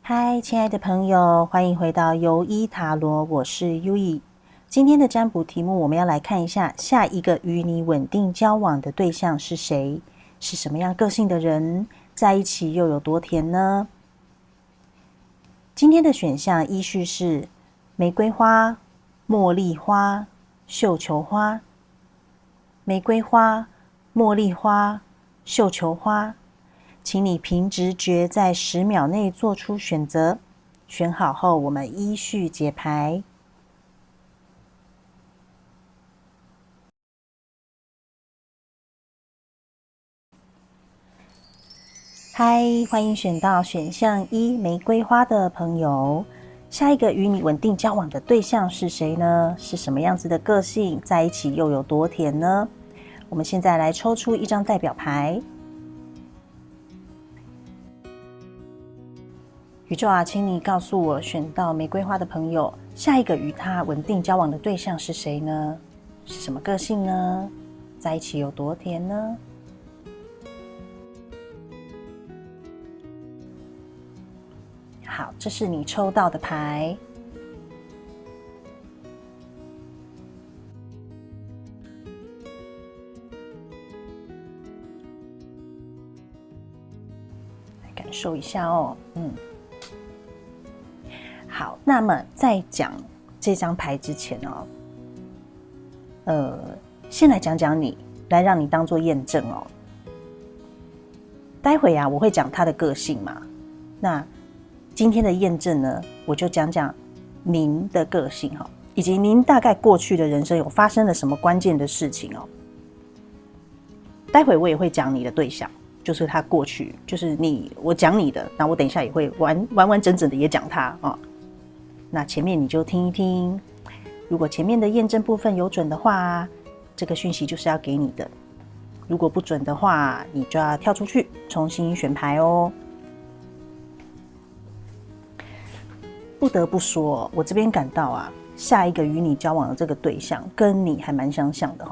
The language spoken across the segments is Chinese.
嗨，亲爱的朋友，欢迎回到尤伊塔罗，我是优伊。今天的占卜题目，我们要来看一下下一个与你稳定交往的对象是谁，是什么样个性的人，在一起又有多甜呢？今天的选项依序是玫瑰花、茉莉花、绣球花。玫瑰花、茉莉花、绣球花。请你凭直觉在10秒内做出选择，选好后我们依序解牌。嗨，欢迎选到选项1玫瑰花的朋友。下一个与你稳定交往的对象是谁呢？是什么样子的个性？在一起又有多甜呢？我们现在来抽出一张代表牌。宇宙啊，请你告诉我，选到玫瑰花的朋友，下一个与他稳定交往的对象是谁呢？是什么个性呢？在一起有多甜呢？好，这是你抽到的牌。来感受一下哦，好，那么在讲这张牌之前先来讲讲你，来让你当做验证哦。待会我会讲他的个性嘛。那今天的验证呢，我就讲讲您的个性以及您大概过去的人生有发生了什么关键的事情哦。待会我也会讲你的对象，就是他过去，就是我讲你的，那我等一下也会完整的也讲他哦。那前面你就听一听，如果前面的验证部分有准的话，这个讯息就是要给你的；如果不准的话，你就要跳出去重新选牌哦。不得不说，我这边感到下一个与你交往的这个对象跟你还蛮相像的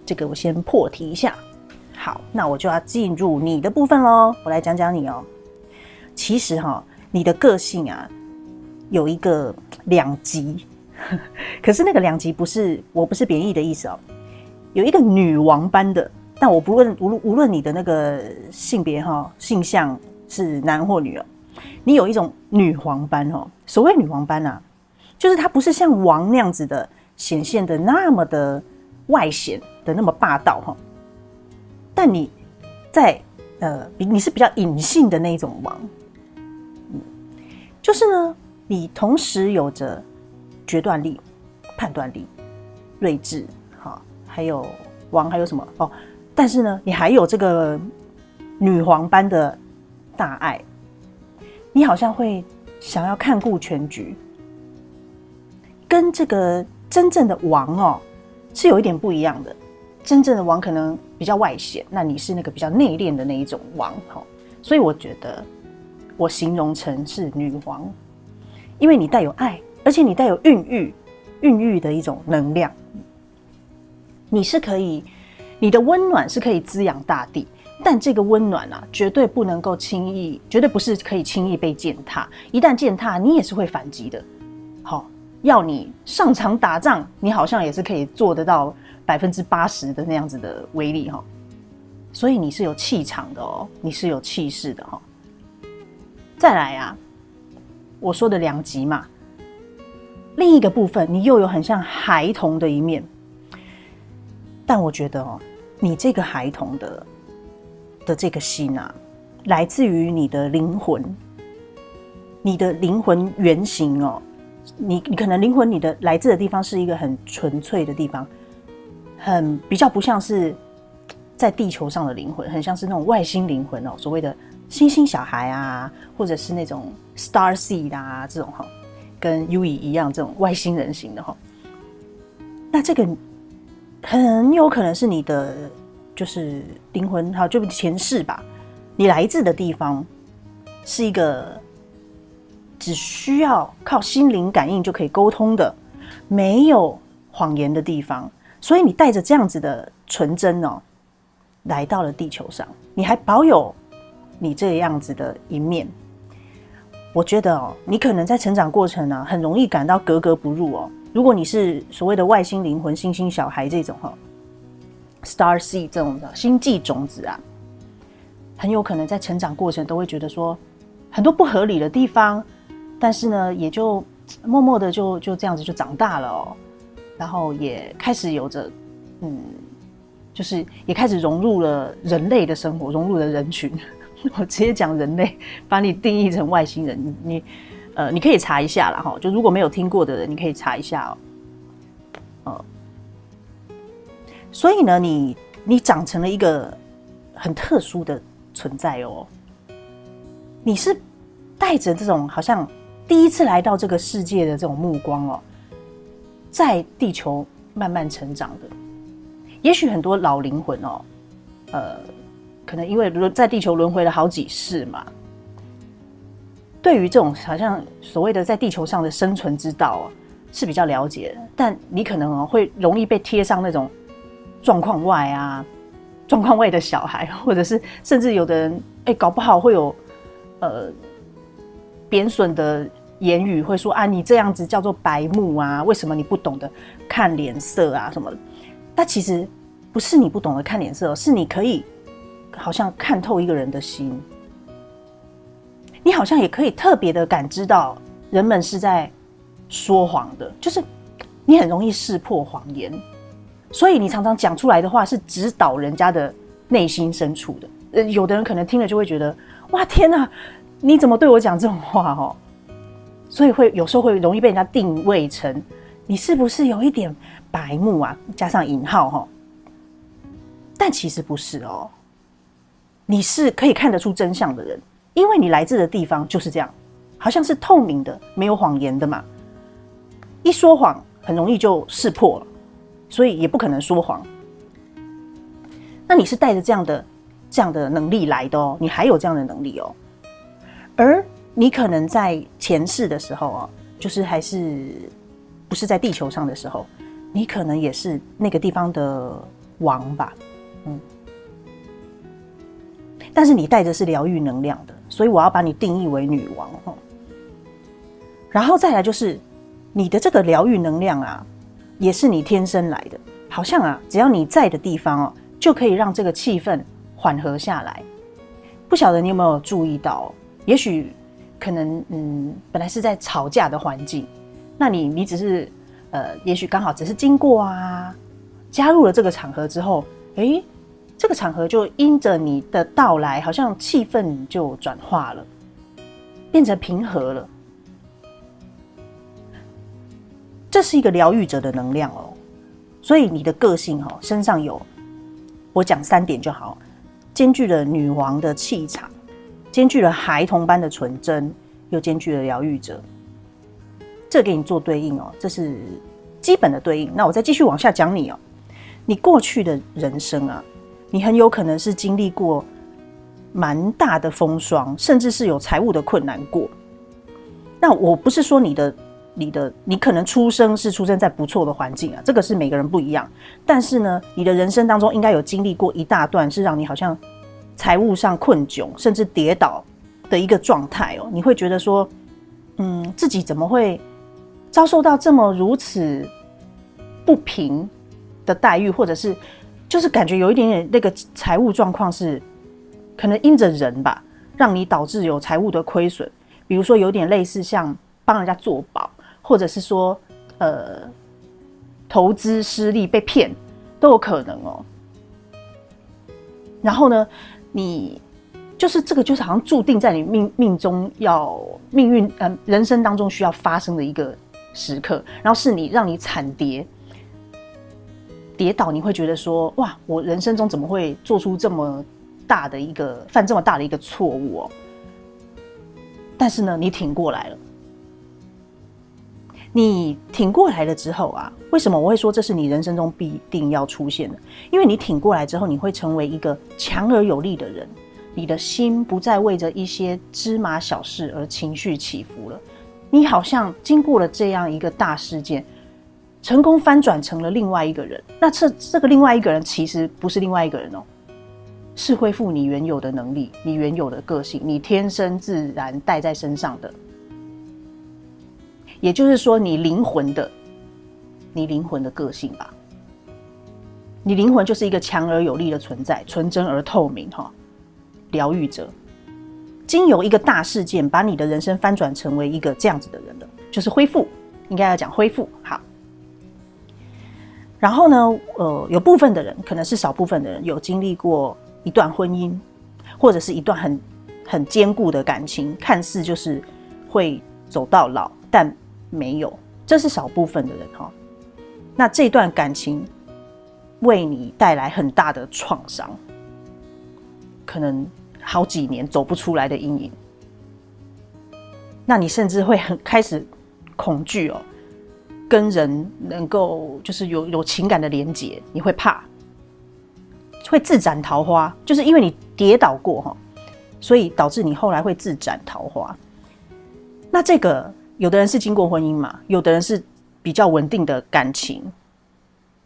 这个我先破题一下。好，那我就要进入你的部分咯。我来讲讲你哦。其实你的个性有一个两极，可是那个两极我不是贬义的意思哦。有一个女王般的，但我无论你的那个性别性向是男或女你有一种女皇般所谓女皇般就是它不是像王那样子的显现的那么的外显的那么霸道但你在你是比较隐性的那一种王，就是呢，你同时有着决断力、判断力、睿智，还有王还有什么但是呢，你还有这个女皇般的大爱，你好像会想要看顾全局，跟这个真正的王是有一点不一样的。真正的王可能比较外显，那你是那个比较内敛的那一种王所以我觉得我形容成是女王，因为你带有爱，而且你带有孕育的一种能量，你的温暖是可以滋养大地，但这个温暖绝对不能够轻易，绝对不是可以轻易被践踏，一旦践踏，你也是会反击的。要你上场打仗，你好像也是可以做得到80%的那样子的威力所以你是有气场的你是有气势的再来我说的两极嘛，另一个部分你又有很像孩童的一面，但我觉得你这个孩童的这个心来自于你的灵魂，你的灵魂原型你可能灵魂你的来自的地方是一个很纯粹的地方，比较不像是在地球上的灵魂，很像是那种外星灵魂所谓的星星小孩或者是那种 Star Seed 这种跟 Yui 一样这种外星人型的那这个很有可能是你的就是灵魂就前世吧，你来自的地方是一个只需要靠心灵感应就可以沟通的，没有谎言的地方，所以你带着这样子的纯真来到了地球上，你还保有你这样子的一面。我觉得哦，你可能在成长过程啊，很容易感到格格不入哦。如果你是所谓的外星灵魂、星星小孩这种Star Seed 这种的星际种子啊，很有可能在成长过程都会觉得说很多不合理的地方，但是呢，也就默默的就这样子就长大了哦，然后也开始有着就是也开始融入了人类的生活，融入了人群。我直接讲人类，把你定义成外星人，你可以查一下啦哈，就如果没有听过的人，你可以查一下哦。所以呢，你长成了一个很特殊的存在哦。你是带着这种好像第一次来到这个世界的这种目光哦，在地球慢慢成长的。也许很多老灵魂哦，可能因为在地球轮回了好几世嘛，对于这种好像所谓的在地球上的生存之道是比较了解的，但你可能会容易被贴上那种状况外啊、状况外的小孩，或者是甚至有的人搞不好会有贬损的言语，会说啊你这样子叫做白目啊，为什么你不懂得看脸色啊什么的？但其实不是你不懂得看脸色，是你可以好像看透一个人的心，你好像也可以特别的感知到人们是在说谎的，就是你很容易识破谎言，所以你常常讲出来的话是直捣人家的内心深处的。有的人可能听了就会觉得，哇天哪，你怎么对我讲这种话哦？所以有时候会容易被人家定位成你是不是有一点白目啊，加上引号哦。但其实不是哦。你是可以看得出真相的人，因为你来自的地方就是这样，好像是透明的，没有谎言的嘛。一说谎很容易就识破了，所以也不可能说谎。那你是带着这样的能力来的哦，你还有这样的能力哦。而你可能在前世的时候哦，就是还是不是在地球上的时候，你可能也是那个地方的王吧，但是你带着是疗愈能量的，所以我要把你定义为女王。然后再来就是你的这个疗愈能量啊，也是你天生来的，好像啊，只要你在的地方哦，就可以让这个气氛缓和下来。不晓得你有没有注意到，也许可能本来是在吵架的环境，那你只是也许刚好只是经过啊，加入了这个场合之后，这个场合就因着你的到来，好像气氛就转化了，变成平和了。这是一个疗愈者的能量哦，所以你的个性身上有，我讲3点就好，兼具了女王的气场，兼具了孩童般的纯真，又兼具了疗愈者。这给你做对应哦，这是基本的对应。那我再继续往下讲你哦，你过去的人生啊。你很有可能是经历过蛮大的风霜，甚至是有财务的困难过。那我不是说你可能出生在不错的环境啊，这个是每个人不一样。但是呢，你的人生当中应该有经历过一大段是让你好像财务上困窘，甚至跌倒的一个状态哦。你会觉得说，自己怎么会遭受到如此不平的待遇，或者是就是感觉有一点点那个财务状况是可能因着人吧，让你导致有财务的亏损。比如说有点类似像帮人家做保，或者是说投资失利被骗都有可能哦。然后呢，你就是这个就是好像注定在你命运人生当中需要发生的一个时刻，然后是让你惨跌倒，你会觉得说，哇，我人生中怎么会做出犯这么大的一个错误哦？但是呢，你挺过来了。你挺过来了之后啊，为什么我会说这是你人生中必定要出现的？因为你挺过来之后，你会成为一个强而有力的人，你的心不再为着一些芝麻小事而情绪起伏了。你好像经过了这样一个大事件，成功翻转成了另外一个人。那这个另外一个人其实不是另外一个人哦，是恢复你原有的能力，你原有的个性，你天生自然带在身上的也就是说你灵魂的个性吧。你灵魂就是一个强而有力的存在，纯真而透明疗愈者，经由一个大事件把你的人生翻转成为一个这样子的人了，就是恢复，应该要讲恢复。好，然后呢有部分的人，可能是少部分的人，有经历过一段婚姻，或者是一段很坚固的感情，看似就是会走到老，但没有，这是少部分的人那这段感情为你带来很大的创伤，可能好几年走不出来的阴影，那你甚至会开始恐惧跟人能够就是有情感的连结，你会怕，会自斩桃花，就是因为你跌倒过所以导致你后来会自斩桃花。那这个有的人是经过婚姻嘛，有的人是比较稳定的感情。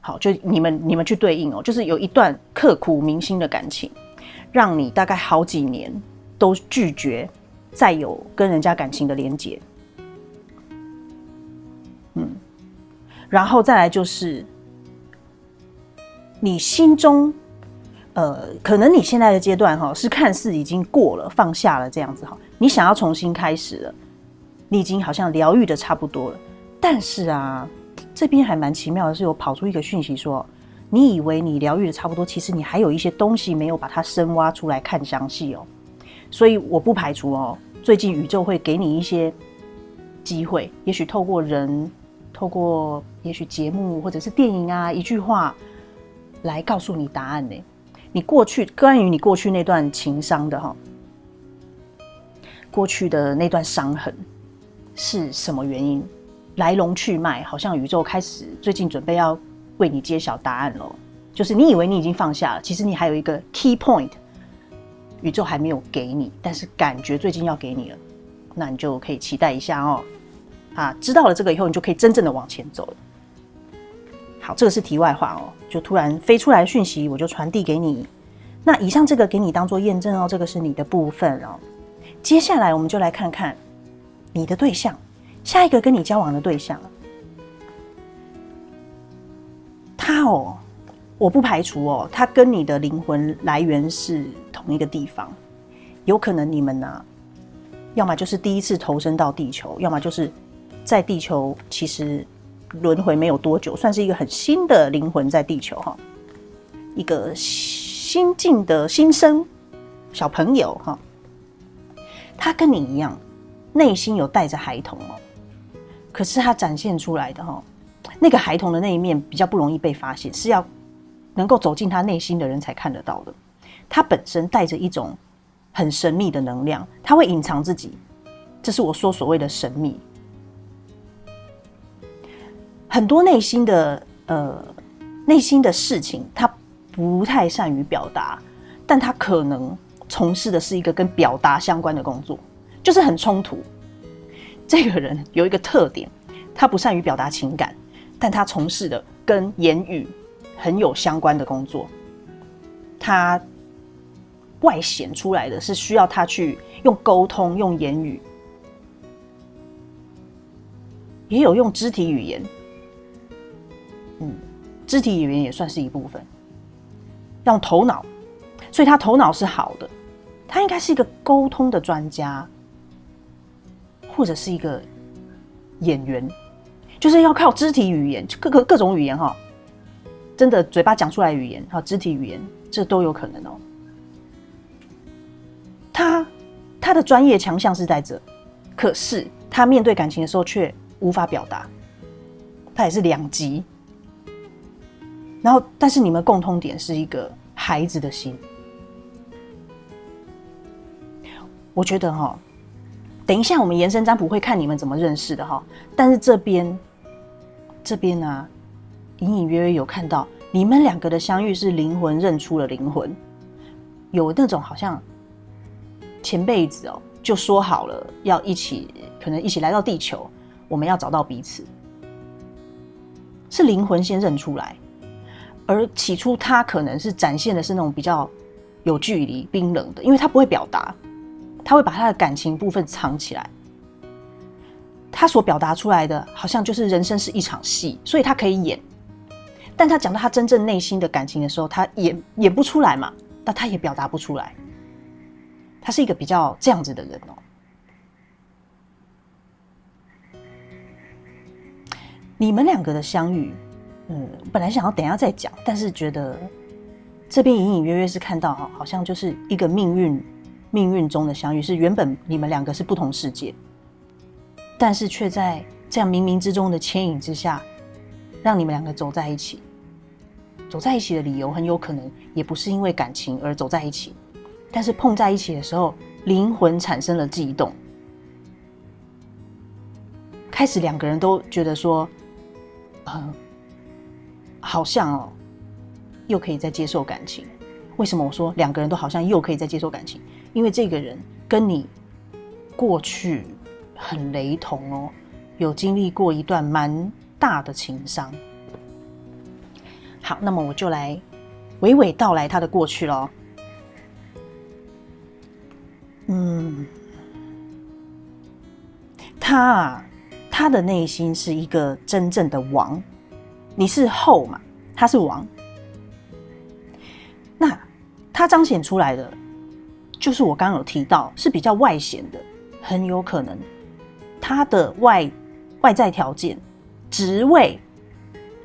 好，就你们去对应就是有一段刻骨铭心的感情，让你大概好几年都拒绝再有跟人家感情的连结。然后再来就是你心中可能你现在的阶段是看似已经过了，放下了这样子你想要重新开始了，你已经好像疗愈的差不多了，但是这边还蛮奇妙的是，有跑出一个讯息说，你以为你疗愈的差不多，其实你还有一些东西没有把它深挖出来看详细所以我不排除最近宇宙会给你一些机会，也许透过人，透过也许节目或者是电影一句话来告诉你答案呢。你过去关于你过去那段情伤的过去的那段伤痕是什么原因？来龙去脉，好像宇宙开始最近准备要为你揭晓答案了。就是你以为你已经放下了，其实你还有一个 key point， 宇宙还没有给你，但是感觉最近要给你了，那你就可以期待一下知道了这个以后，你就可以真正的往前走了。好，这个是题外话就突然飞出来的讯息，我就传递给你。那以上这个给你当做验证这个是你的部分接下来我们就来看看你的对象，下一个跟你交往的对象，他我不排除他跟你的灵魂来源是同一个地方，有可能你们要么就是第一次投身到地球，要么就是在地球其实轮回没有多久，算是一个很新的灵魂在地球一个新进的新生小朋友他跟你一样，内心有带着孩童可是他展现出来的那个孩童的那一面比较不容易被发现，是要能够走进他内心的人才看得到的。他本身带着一种很神秘的能量，他会隐藏自己，这是我说所谓的神秘。很多内心的事情，他不太善于表达，但他可能从事的是一个跟表达相关的工作，就是很冲突。这个人有一个特点，他不善于表达情感，但他从事的跟言语很有相关的工作。他外显出来的是需要他去用沟通，用言语，也有用肢体语言。肢体语言也算是一部分，用头脑，所以他头脑是好的，他应该是一个沟通的专家，或者是一个演员，就是要靠肢体语言，各种语言真的嘴巴讲出来的语言肢体语言，这都有可能他的专业强项是在这，可是他面对感情的时候却无法表达，他也是两极。然后，但是你们共通点是一个孩子的心。我觉得等一下我们延伸占卜会看你们怎么认识的但是这边隐隐约约有看到你们两个的相遇是灵魂认出了灵魂，有那种好像前辈子就说好了要可能一起来到地球，我们要找到彼此，是灵魂先认出来。而起初他可能是展现的是那种比较有距离、冰冷的，因为他不会表达，他会把他的感情部分藏起来。他所表达出来的好像就是人生是一场戏，所以他可以演。但他讲到他真正内心的感情的时候，他演不出来嘛，那他也表达不出来。他是一个比较这样子的人哦。你们两个的相遇，本来想要等一下再讲，但是觉得这边隐隐约约是看到好像就是一个命运中的相遇，是原本你们两个是不同世界，但是却在这样冥冥之中的牵引之下，让你们两个走在一起。走在一起的理由很有可能也不是因为感情而走在一起，但是碰在一起的时候，灵魂产生了悸动，开始两个人都觉得说，好像又可以再接受感情。为什么我说两个人都好像又可以再接受感情？因为这个人跟你过去很雷同哦，有经历过一段蛮大的情伤。好，那么我就来娓娓道来他的过去咯。他的内心是一个真正的王，你是后嘛，他是王。那他彰显出来的，就是我刚刚有提到，是比较外显的，很有可能他的外在条件、职位、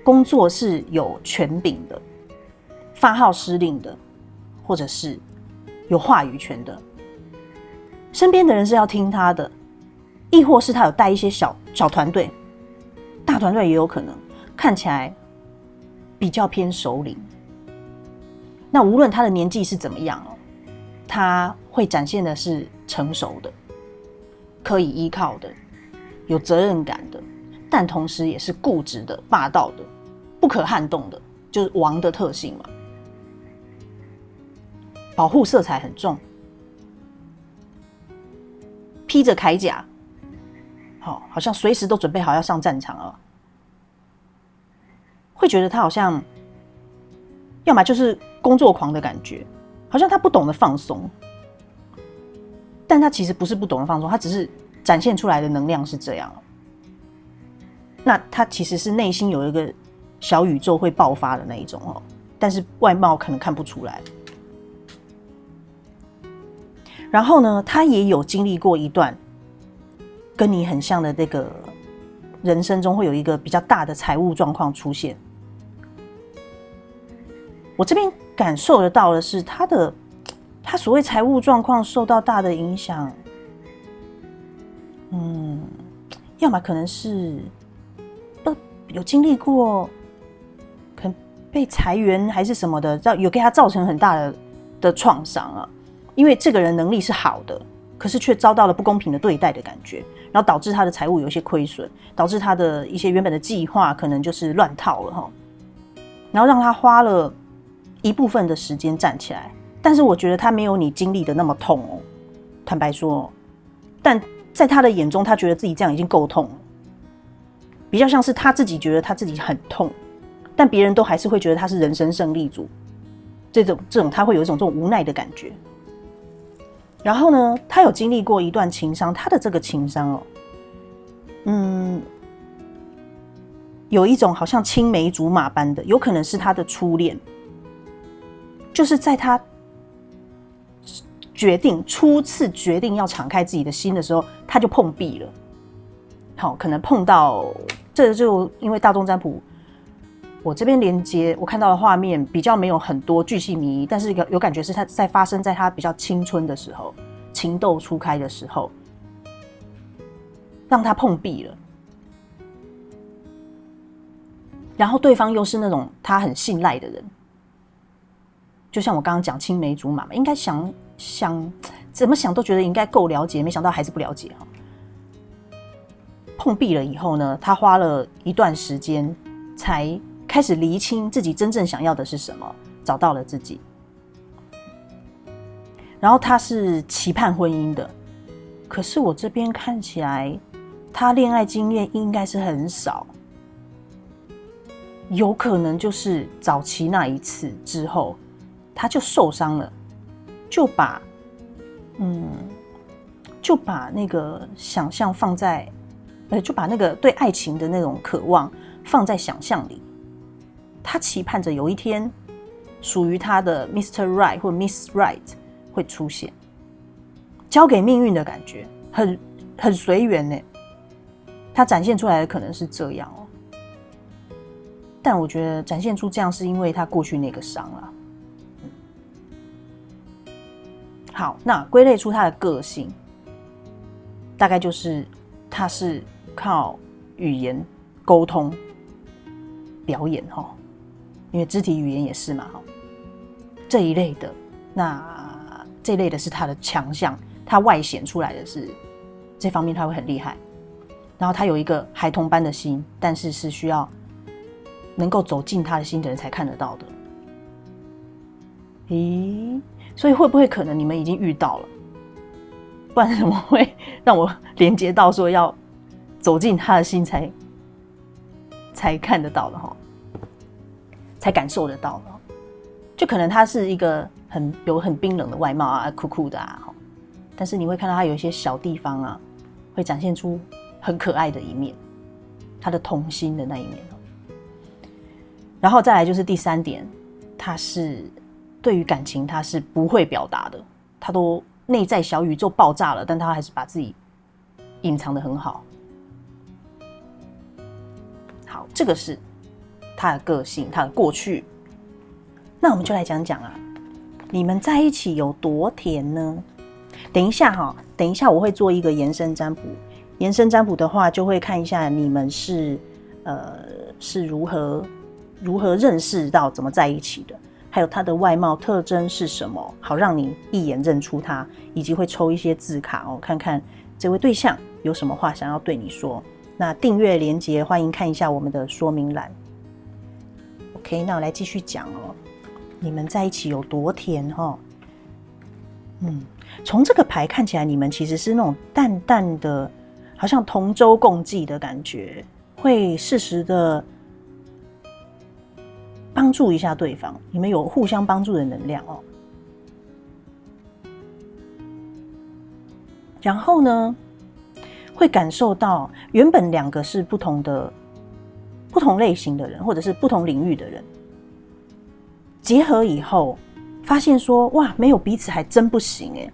工作是有权柄的，发号施令的，或者是有话语权的，身边的人是要听他的，亦或是他有带一些小团队，大团队也有可能，看起来比较偏首领。那无论他的年纪是怎么样他会展现的是成熟的，可以依靠的，有责任感的，但同时也是固执的、霸道的、不可撼动的，就是王的特性嘛。保护色彩很重，披着铠甲，好像随时都准备好要上战场了。会觉得他好像，要么就是工作狂的感觉，好像他不懂得放松，但他其实不是不懂得放松，他只是展现出来的能量是这样。那他其实是内心有一个小宇宙会爆发的那一种但是外貌可能看不出来。然后呢，他也有经历过一段跟你很像的那个人生中会有一个比较大的财务状况出现。我这边感受得到的是他所谓财务状况受到大的影响，要么可能是有经历过可能被裁员还是什么的，有给他造成很大的创伤啊。因为这个人能力是好的，可是却遭到了不公平的对待的感觉，然后导致他的财务有一些亏损，导致他的一些原本的计划可能就是乱套了然后让他花了一部分的时间站起来。但是我觉得他没有你经历的那么痛坦白说但在他的眼中，他觉得自己这样已经够痛了，比较像是他自己觉得他自己很痛，但别人都还是会觉得他是人生胜利组，这种他会有一种这种无奈的感觉。然后呢，他有经历过一段情伤，他的这个情伤有一种好像青梅竹马般的，有可能是他的初恋，就是在他初次决定要敞开自己的心的时候，他就碰壁了。可能碰到这就因为大众占卜，我这边连接我看到的画面比较没有很多巨细靡遗，但是有感觉是他在发生在他比较青春的时候，情窦初开的时候，让他碰壁了。然后对方又是那种他很信赖的人，就像我刚刚讲青梅竹马嘛，应该想怎么想都觉得应该够了解，没想到还是不了解碰壁了以后呢，他花了一段时间才开始厘清自己真正想要的是什么，找到了自己。然后他是期盼婚姻的，可是我这边看起来他恋爱经验应该是很少，有可能就是早期那一次之后他就受伤了，就把那个想象放在就把那个对爱情的那种渴望放在想象里。他期盼着有一天属于他的 Mr. Right 或 Miss Right 会出现，交给命运的感觉，很随缘呢。他展现出来的可能是这样哦，但我觉得展现出这样是因为他过去那个伤啦。好，那归类出他的个性，大概就是他是靠语言沟通表演哈，因为肢体语言也是嘛哈，这一类的。那这一类的是他的强项，他外显出来的是这方面他会很厉害。然后他有一个孩童般的心，但是是需要能够走进他的心的人才看得到的。咦，所以会不会可能你们已经遇到了？不然怎么会让我连接到说要走进他的心才看得到的哈，才感受得到的？就可能他是一个很冰冷的外貌啊，酷酷的啊，但是你会看到他有一些小地方啊，会展现出很可爱的一面，他的童心的那一面。然后再来就是第3点，他是对于感情他是不会表达的，他都内在小宇宙爆炸了，但他还是把自己隐藏得很好。好，这个是他的个性，他的过去。那我们就来讲讲啊，你们在一起有多甜呢？等一下我会做一个延伸占卜。延伸占卜的话，就会看一下你们是如何认识到怎么在一起的，还有他的外貌特征是什么，好让你一眼认出他，以及会抽一些字卡哦，看看这位对象有什么话想要对你说。那订阅连结欢迎看一下我们的说明栏。OK， 那我来继续讲哦，你们在一起有多甜哦。从这个牌看起来，你们其实是那种淡淡的，好像同舟共济的感觉，会适时的帮助一下对方，你们有互相帮助的能量哦。然后呢，会感受到原本2个是不同类型的人，或者是不同领域的人，结合以后发现说，哇，没有彼此还真不行耶。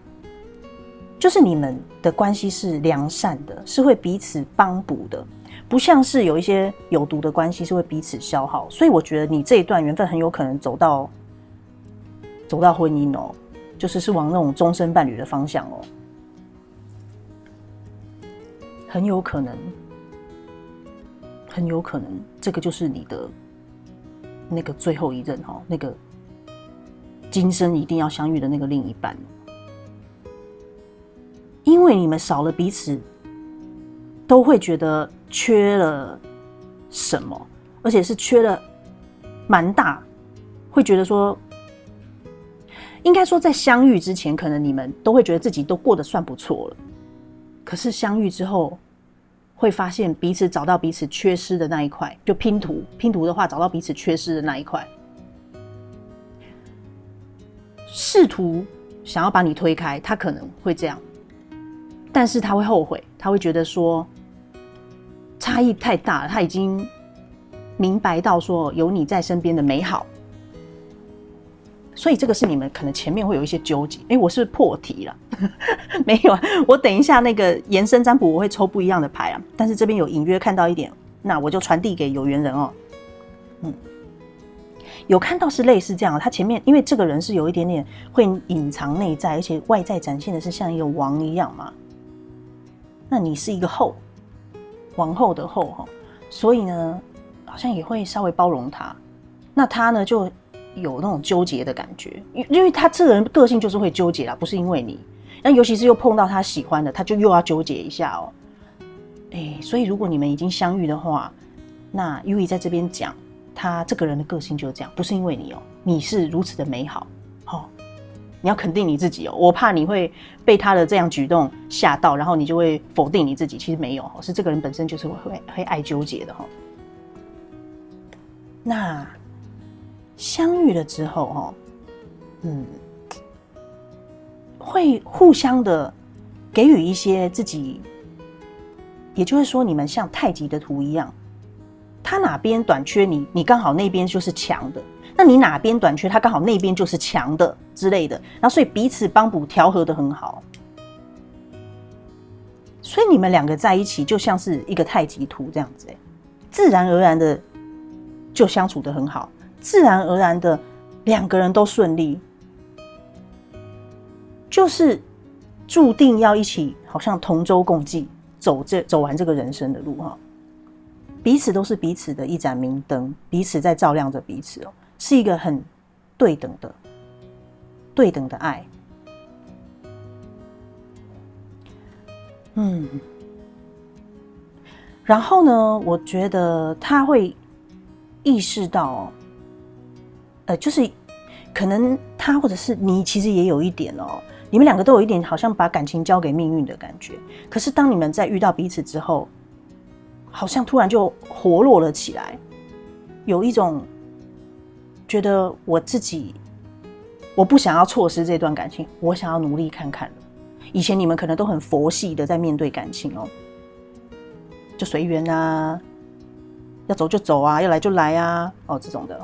就是你们的关系是良善的，是会彼此帮补的，不像是有一些有毒的关系是会彼此消耗。所以我觉得你这一段缘分很有可能走到婚姻哦，就是往那种终身伴侣的方向哦，很有可能这个就是你的那个最后一任哦，那个今生一定要相遇的那个另一半。因为你们少了彼此，都会觉得缺了什么，而且是缺了蛮大，会觉得说，应该说在相遇之前，可能你们都会觉得自己都过得算不错了，可是相遇之后，会发现彼此找到彼此缺失的那一块，就拼图的话，找到彼此缺失的那一块，试图想要把你推开，他可能会这样。但是他会后悔，他会觉得说差异太大了，他已经明白到说有你在身边的美好，所以这个是你们可能前面会有一些纠结。我是不是破题了？没有啊，我等一下那个延伸占卜我会抽不一样的牌啊，但是这边有隐约看到一点，那我就传递给有缘人哦。有看到是类似这样，他前面因为这个人是有一点点会隐藏内在，而且外在展现的是像一个王一样嘛。那你是一个后，王后的后，所以呢，好像也会稍微包容他。那他呢，就有那种纠结的感觉，因为他这个人个性就是会纠结啦，不是因为你。那尤其是又碰到他喜欢的，他就又要纠结一下哦。所以如果你们已经相遇的话，那 Yui 在这边讲，他这个人的个性就是这样，不是因为你哦，你是如此的美好，你要肯定你自己哦，我怕你会被他的这样举动吓到，然后你就会否定你自己。其实没有，是这个人本身就是会爱纠结的哈。那相遇了之后会互相的给予一些自己也就是说，你们像太极的图一样，他哪边短缺你刚好那边就是强的，那你哪边短缺，他刚好那边就是强的之类的，然后所以彼此帮补调和的很好。所以你们两个在一起就像是一个太极图这样子，自然而然的就相处得很好，自然而然的两个人都顺利，就是注定要一起好像同舟共济走完这个人生的路哈。彼此都是彼此的一盏明灯，彼此在照亮着彼此哦，是一个很对等的爱。然后呢，我觉得他会意识到就是可能他或者是你其实也有一点哦，你们两个都有一点好像把感情交给命运的感觉。可是当你们在遇到彼此之后，好像突然就活络了起来，有一种觉得我不想要错失这段感情，我想要努力看看了。以前你们可能都很佛系的在面对感情哦，就随缘啊，要走就走啊，要来就来啊，哦这种的。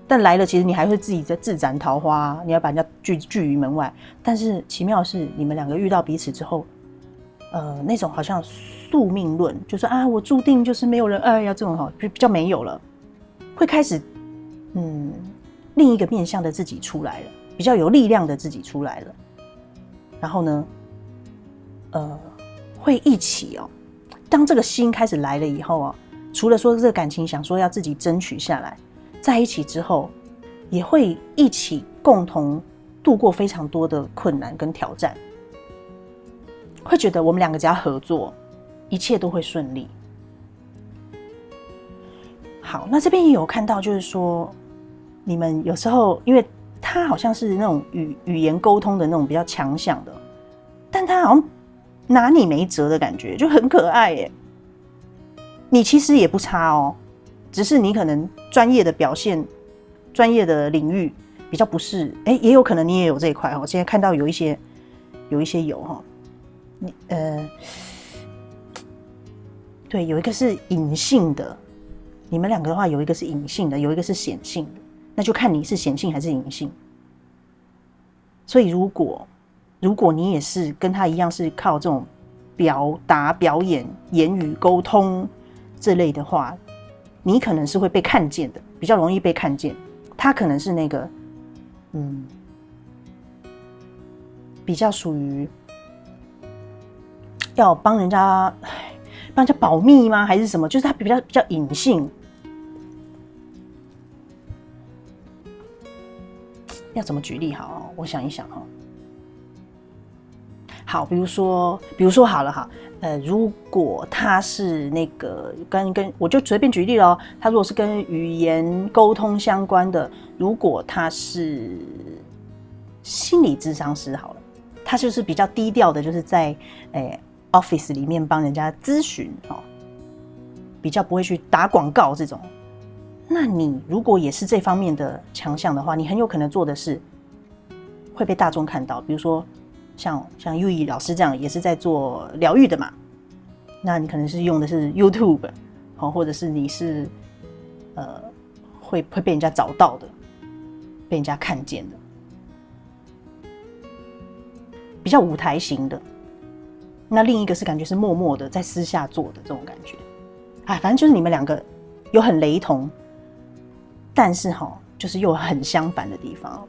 但来了，其实你还会自己在自斩桃花，你要把人家拒于门外。但是奇妙的是，你们两个遇到彼此之后，那种好像宿命论，就是啊，我注定就是没有人爱呀，这种比较没有了，会开始另一个面向的自己出来了，比较有力量的自己出来了。然后呢，会一起哦。当这个心开始来了以后啊，除了说这个感情想说要自己争取下来，在一起之后，也会一起共同度过非常多的困难跟挑战。会觉得我们两个只要合作，一切都会顺利。好，那这边也有看到，就是说你们有时候，因为他好像是那种语言沟通的那种比较强项的，但他好像拿你没辙的感觉，就很可爱耶。你其实也不差哦，只是你可能专业的表现、专业的领域比较不是，也有可能你也有这一块哦。现在看到有一些有哈。对，有一个是隐性的，你们两个的话，有一个是隐性的，有一个是显性的，那就看你是显性还是隐性。所以如果你也是跟他一样是靠这种表达、表演、言语沟通这类的话，你可能是会被看见的，比较容易被看见。他可能是那个比较属于要帮人家保密吗？还是什么？就是他比较隐性。要怎么举例好？我想一想哈。好，比如说好了哈，如果他是那个跟我就随便举例咯，他如果是跟语言沟通相关的，如果他是心理咨商师好了，他就是比较低调的，就是在office 里面帮人家咨询比较不会去打广告这种。那你如果也是这方面的强项的话，你很有可能做的是会被大众看到，比如说像优怡老师这样也是在做疗愈的嘛，那你可能是用的是 YouTube 或者是你是会被人家找到的，被人家看见的，比较舞台型的。那另一个是感觉是默默的在私下做的这种感觉。反正就是你们两个有很雷同，但是就是又很相反的地方，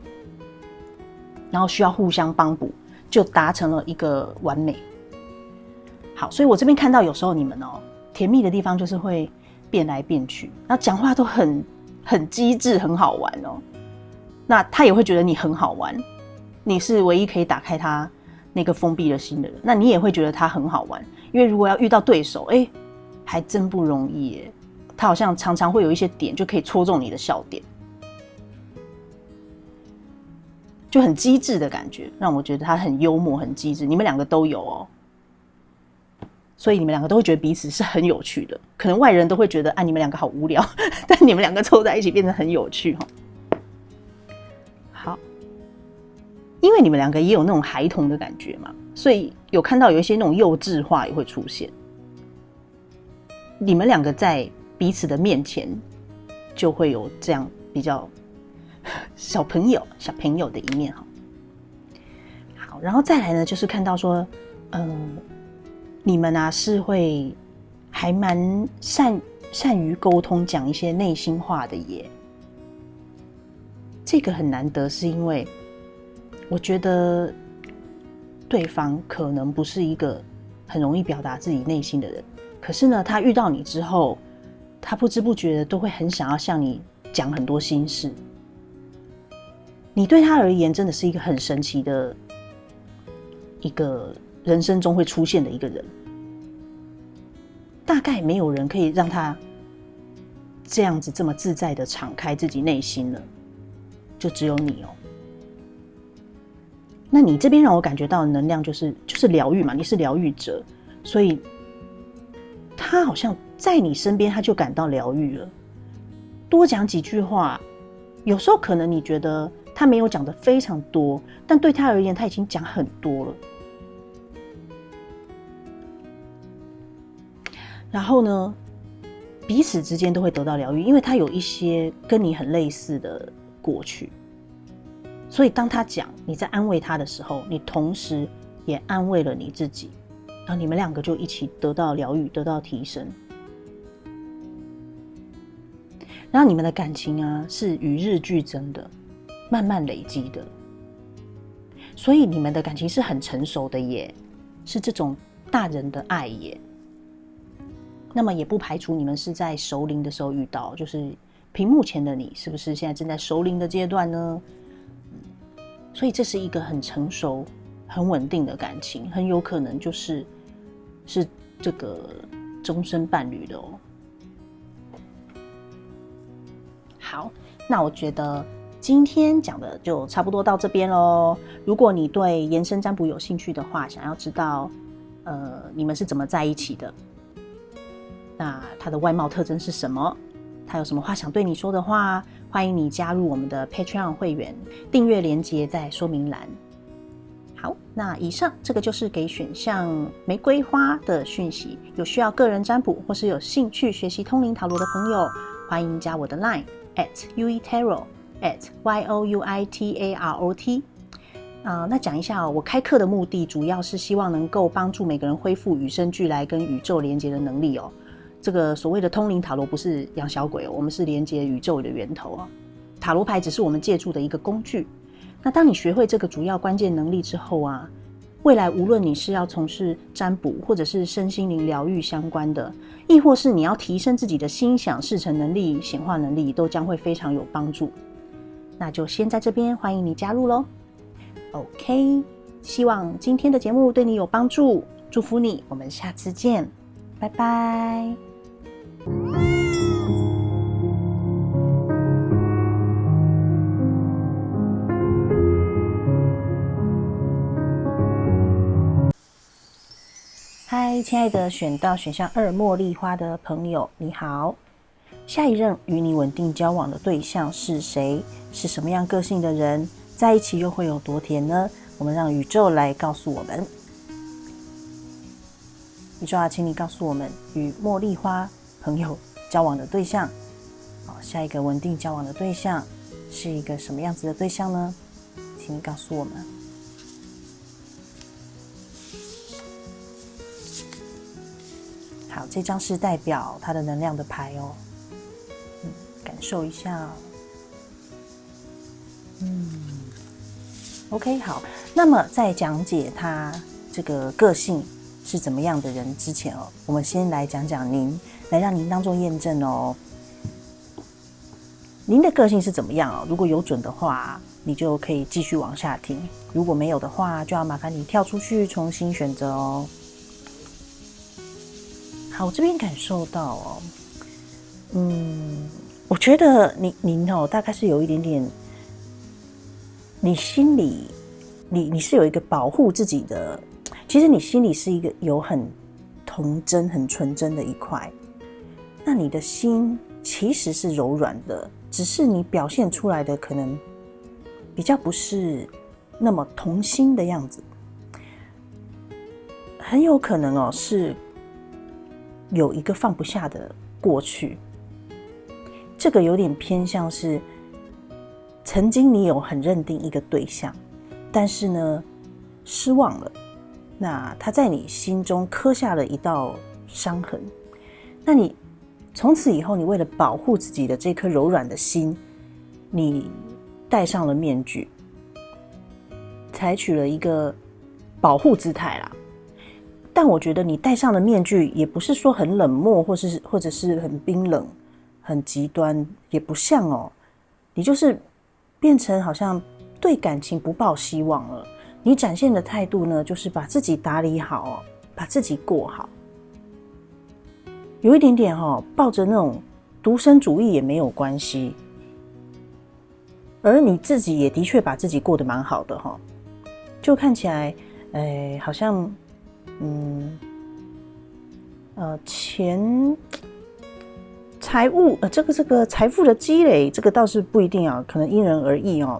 然后需要互相帮补，就达成了一个完美。好，所以我这边看到有时候你们甜蜜的地方就是会变来变去，然后讲话都很机智，很好玩哦。那他也会觉得你很好玩，你是唯一可以打开他那个封闭的心的人，那你也会觉得他很好玩。因为如果要遇到对手，还真不容易耶。他好像常常会有一些点就可以戳中你的笑点，就很机智的感觉，让我觉得他很幽默、很机智。你们两个都有哦，所以你们两个都会觉得彼此是很有趣的。可能外人都会觉得你们两个好无聊，但你们两个凑在一起变得很有趣好，因为你们两个也有那种孩童的感觉嘛，所以有看到有一些那种幼稚化也会出现。你们两个在彼此的面前就会有这样比较小朋友的一面。好，然后再来呢，就是看到说你们啊是会还蛮善于沟通，讲一些内心话的耶。这个很难得，是因为我觉得对方可能不是一个很容易表达自己内心的人，可是呢，他遇到你之后，他不知不觉的都会很想要向你讲很多心事。你对他而言真的是一个很神奇的一个人生中会出现的一个人，大概没有人可以让他这样子这么自在的敞开自己内心了，就只有你哦。那你这边让我感觉到的能量就是疗愈嘛，你是疗愈者，所以他好像在你身边他就感到疗愈了。多讲几句话，有时候可能你觉得他没有讲的非常多，但对他而言他已经讲很多了。然后呢，彼此之间都会得到疗愈，因为他有一些跟你很类似的过去，所以当他讲你在安慰他的时候，你同时也安慰了你自己，然后你们两个就一起得到疗愈，得到提升。然后你们的感情啊是与日俱增的，慢慢累积的，所以你们的感情是很成熟的耶，是这种大人的爱耶。那么也不排除你们是在熟龄的时候遇到，就是屏幕前的你是不是现在正在熟龄的阶段呢？所以这是一个很成熟很稳定的感情，很有可能是这个终身伴侣的哦。好，那我觉得今天讲的就差不多到这边咯。如果你对延伸占卜有兴趣的话，想要知道你们是怎么在一起的，那他的外貌特征是什么，他有什么话想对你说的话，欢迎你加入我们的 Patreon 会员，订阅连结在说明栏。好，那以上这个就是给选项玫瑰花的讯息。有需要个人占卜或是有兴趣学习通灵塔罗的朋友，欢迎加我的 Line @UETarot @YOUITAROT。那讲一下我开课的目的主要是希望能够帮助每个人恢复与生俱来跟宇宙连接的能力哦。这个所谓的通灵塔罗不是养小鬼哦，我们是连接宇宙的源头哦。塔罗牌只是我们借助的一个工具。那当你学会这个主要关键能力之后啊，未来无论你是要从事占卜或者是身心灵疗愈相关的，亦或是你要提升自己的心想事成能力、显化能力，都将会非常有帮助。那就先在这边欢迎你加入咯。OK， 希望今天的节目对你有帮助，祝福你，我们下次见，拜拜。嗨，亲爱的选到选项2茉莉花的朋友，你好。下一任与你稳定交往的对象是谁？是什么样个性的人？在一起又会有多甜呢？我们让宇宙来告诉我们。宇宙啊，请你告诉我们，与茉莉花朋友交往的对象，下一个稳定交往的对象是一个什么样子的对象呢？请你告诉我们。好，这张是代表它的能量的牌哦，感受一下哦。OK， 好。那么在讲解他这个个性是怎么样的人之前哦，我们先来讲讲您，来让您当做验证哦。您的个性是怎么样哦？如果有准的话，你就可以继续往下听；如果没有的话，就要麻烦你跳出去重新选择哦。好，我这边感受到哦，我觉得您哦，大概是有一点点，你心里你是有一个保护自己的，其实你心里是一个有很童真、很纯真的一块，那你的心其实是柔软的，只是你表现出来的可能比较不是那么童心的样子，很有可能哦是。有一个放不下的过去，这个有点偏向是曾经你有很认定一个对象，但是呢失望了，那他在你心中刻下了一道伤痕，那你从此以后，你为了保护自己的这颗柔软的心，你戴上了面具，采取了一个保护姿态啦。但我觉得你戴上了面具，也不是说很冷漠，或者是很冰冷、很极端，也不像哦。你就是变成好像对感情不抱希望了。你展现的态度呢，就是把自己打理好哦，把自己过好。有一点点抱着那种独身主义也没有关系，而你自己也的确把自己过得蛮好的就看起来，好像，财务这个财富的积累，这个倒是不一定啊，可能因人而异哦。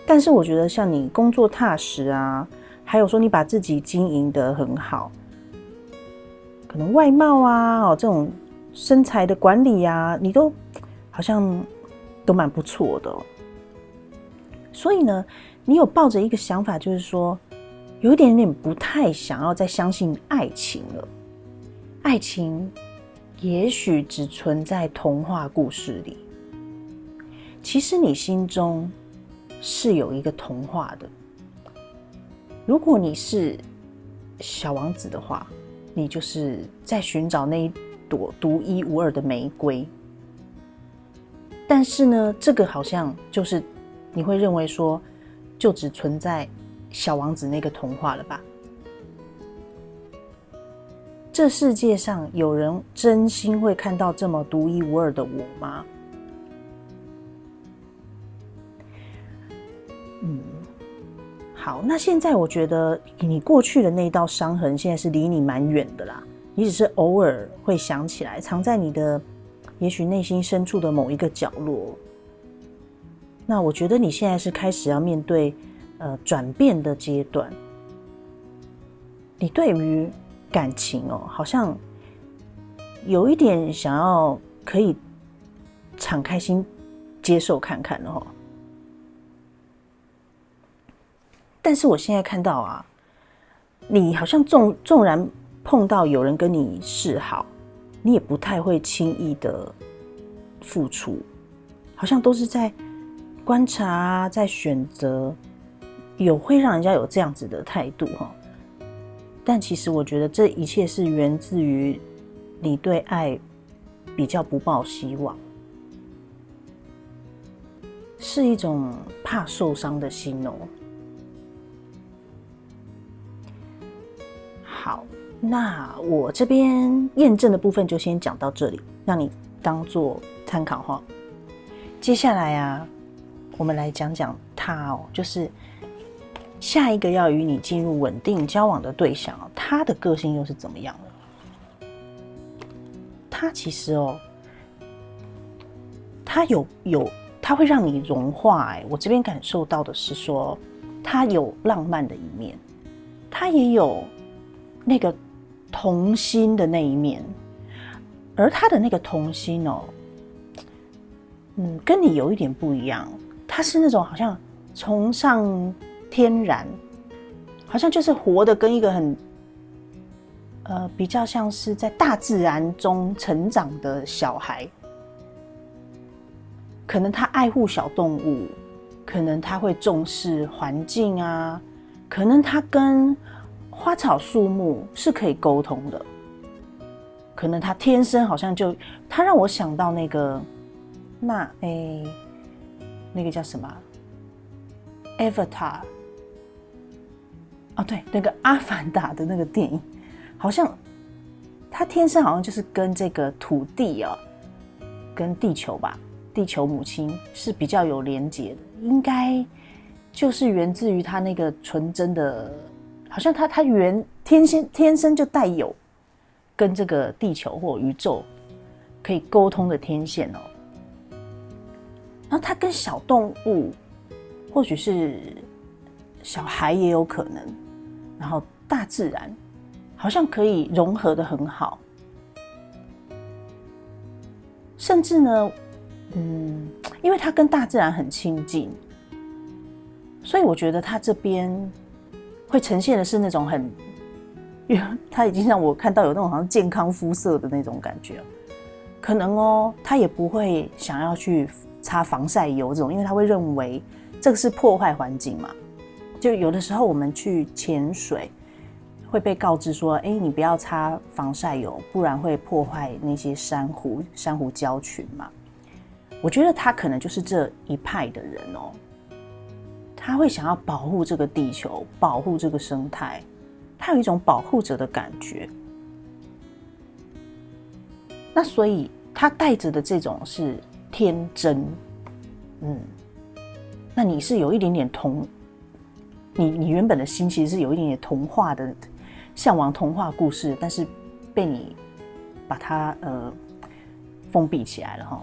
但是我觉得像你工作踏实啊，还有说你把自己经营得很好。可能外貌啊，这种身材的管理啊，你都好像都蛮不错的所以呢，你有抱着一个想法，就是说有一点点不太想要再相信爱情了。爱情也许只存在童话故事里，其实你心中是有一个童话的。如果你是小王子的话，你就是在寻找那一朵独一无二的玫瑰，但是呢，这个好像就是你会认为说，就只存在小王子那个童话了吧？这世界上有人真心会看到这么独一无二的我吗？好，那现在我觉得你过去的那道伤痕现在是离你蛮远的啦，你只是偶尔会想起来，藏在你的也许内心深处的某一个角落。那我觉得你现在是开始要面对转变的阶段。你对于感情好像有一点想要可以敞开心接受看看了但是我现在看到啊，你好像纵然碰到有人跟你示好，你也不太会轻易的付出，好像都是在观察，在选择，会让人家有这样子的态度但其实我觉得这一切是源自于你对爱比较不抱希望，是一种怕受伤的心好，那我这边验证的部分就先讲到这里，让你当做参考接下来啊，我们来讲讲他就是下一个要与你进入稳定交往的对象他的个性又是怎么样的？他其实他会让你融化我这边感受到的是说，他有浪漫的一面，他也有那个童心的那一面，而他的那个童心跟你有一点不一样，他是那种好像崇尚天然，好像就是活得跟一个很比较像是在大自然中成长的小孩，可能他爱护小动物，可能他会重视环境啊，可能他跟花草树木是可以沟通的，可能他天生好像他让我想到那个那个叫什么 Avatar 对，那个阿凡达的那个电影，好像他天生好像就是跟这个土地跟地球吧，地球母亲是比较有连结的，应该就是源自于他那个纯真的，好像他天生就带有跟这个地球或宇宙可以沟通的天线然后他跟小动物，或许是小孩也有可能，然后大自然好像可以融合得很好，甚至呢，因为他跟大自然很亲近，所以我觉得他这边会呈现的是那种很，因为他已经让我看到有那种好像健康肤色的那种感觉，可能他也不会想要去擦防晒油这种，因为他会认为这个是破坏环境嘛。就有的时候我们去潜水，会被告知说，你不要擦防晒油，不然会破坏那些珊瑚礁群嘛。我觉得他可能就是这一派的人他会想要保护这个地球，保护这个生态，他有一种保护者的感觉。那所以他带着的这种是天真，那你是有一点点你原本的心其实是有一点点童话的，向往童话故事，但是被你把它封闭起来了哈。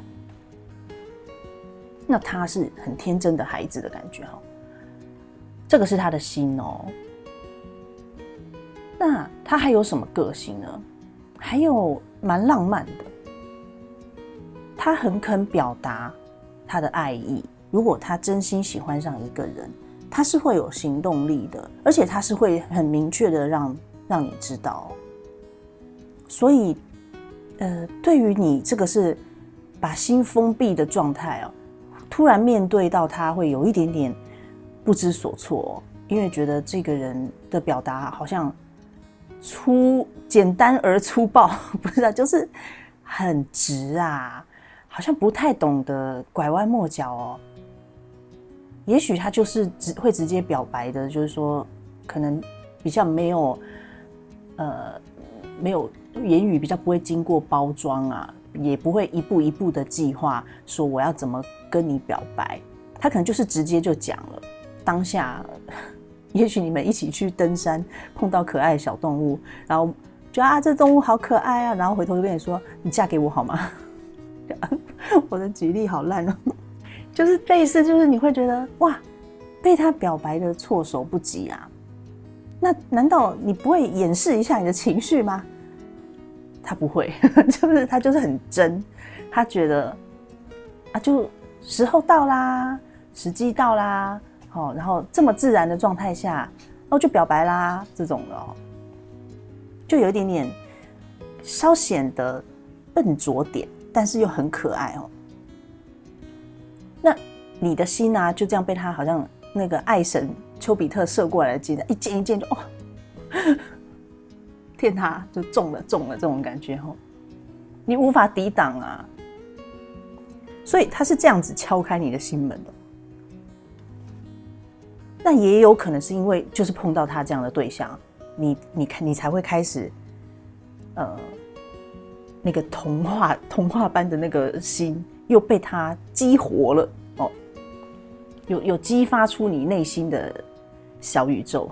那他是很天真的孩子的感觉哈，这个是他的心那他还有什么个性呢？还有蛮浪漫的，他很肯表达他的爱意。如果他真心喜欢上一个人，他是会有行动力的，而且他是会很明确的让你知道。所以对于你这个是把心封闭的状态突然面对到他会有一点点不知所措因为觉得这个人的表达好像简单而粗暴，不是啊，就是很直啊，好像不太懂得拐弯抹角也许他就是会直接表白的，就是说可能比较没有言语，比较不会经过包装啊，也不会一步一步的计划说我要怎么跟你表白，他可能就是直接就讲了。当下也许你们一起去登山碰到可爱的小动物，然后觉得这动物好可爱啊，然后回头就跟你说你嫁给我好吗？我的举例好烂就是类似，就是你会觉得哇，被他表白的措手不及啊。那难道你不会掩饰一下你的情绪吗？他不会，他就是很真，他觉得就时候到啦，时机到啦，然后这么自然的状态下，就表白啦，这种的就有一点点稍显得笨拙点，但是又很可爱那你的心就这样被他好像那个爱神丘比特射过来的箭，一箭一箭就天他就中了这种感觉你无法抵挡啊。所以他是这样子敲开你的心门的。那也有可能是因为就是碰到他这样的对象，你才会开始那个童话般的那个心又被他激活了有激发出你内心的小宇宙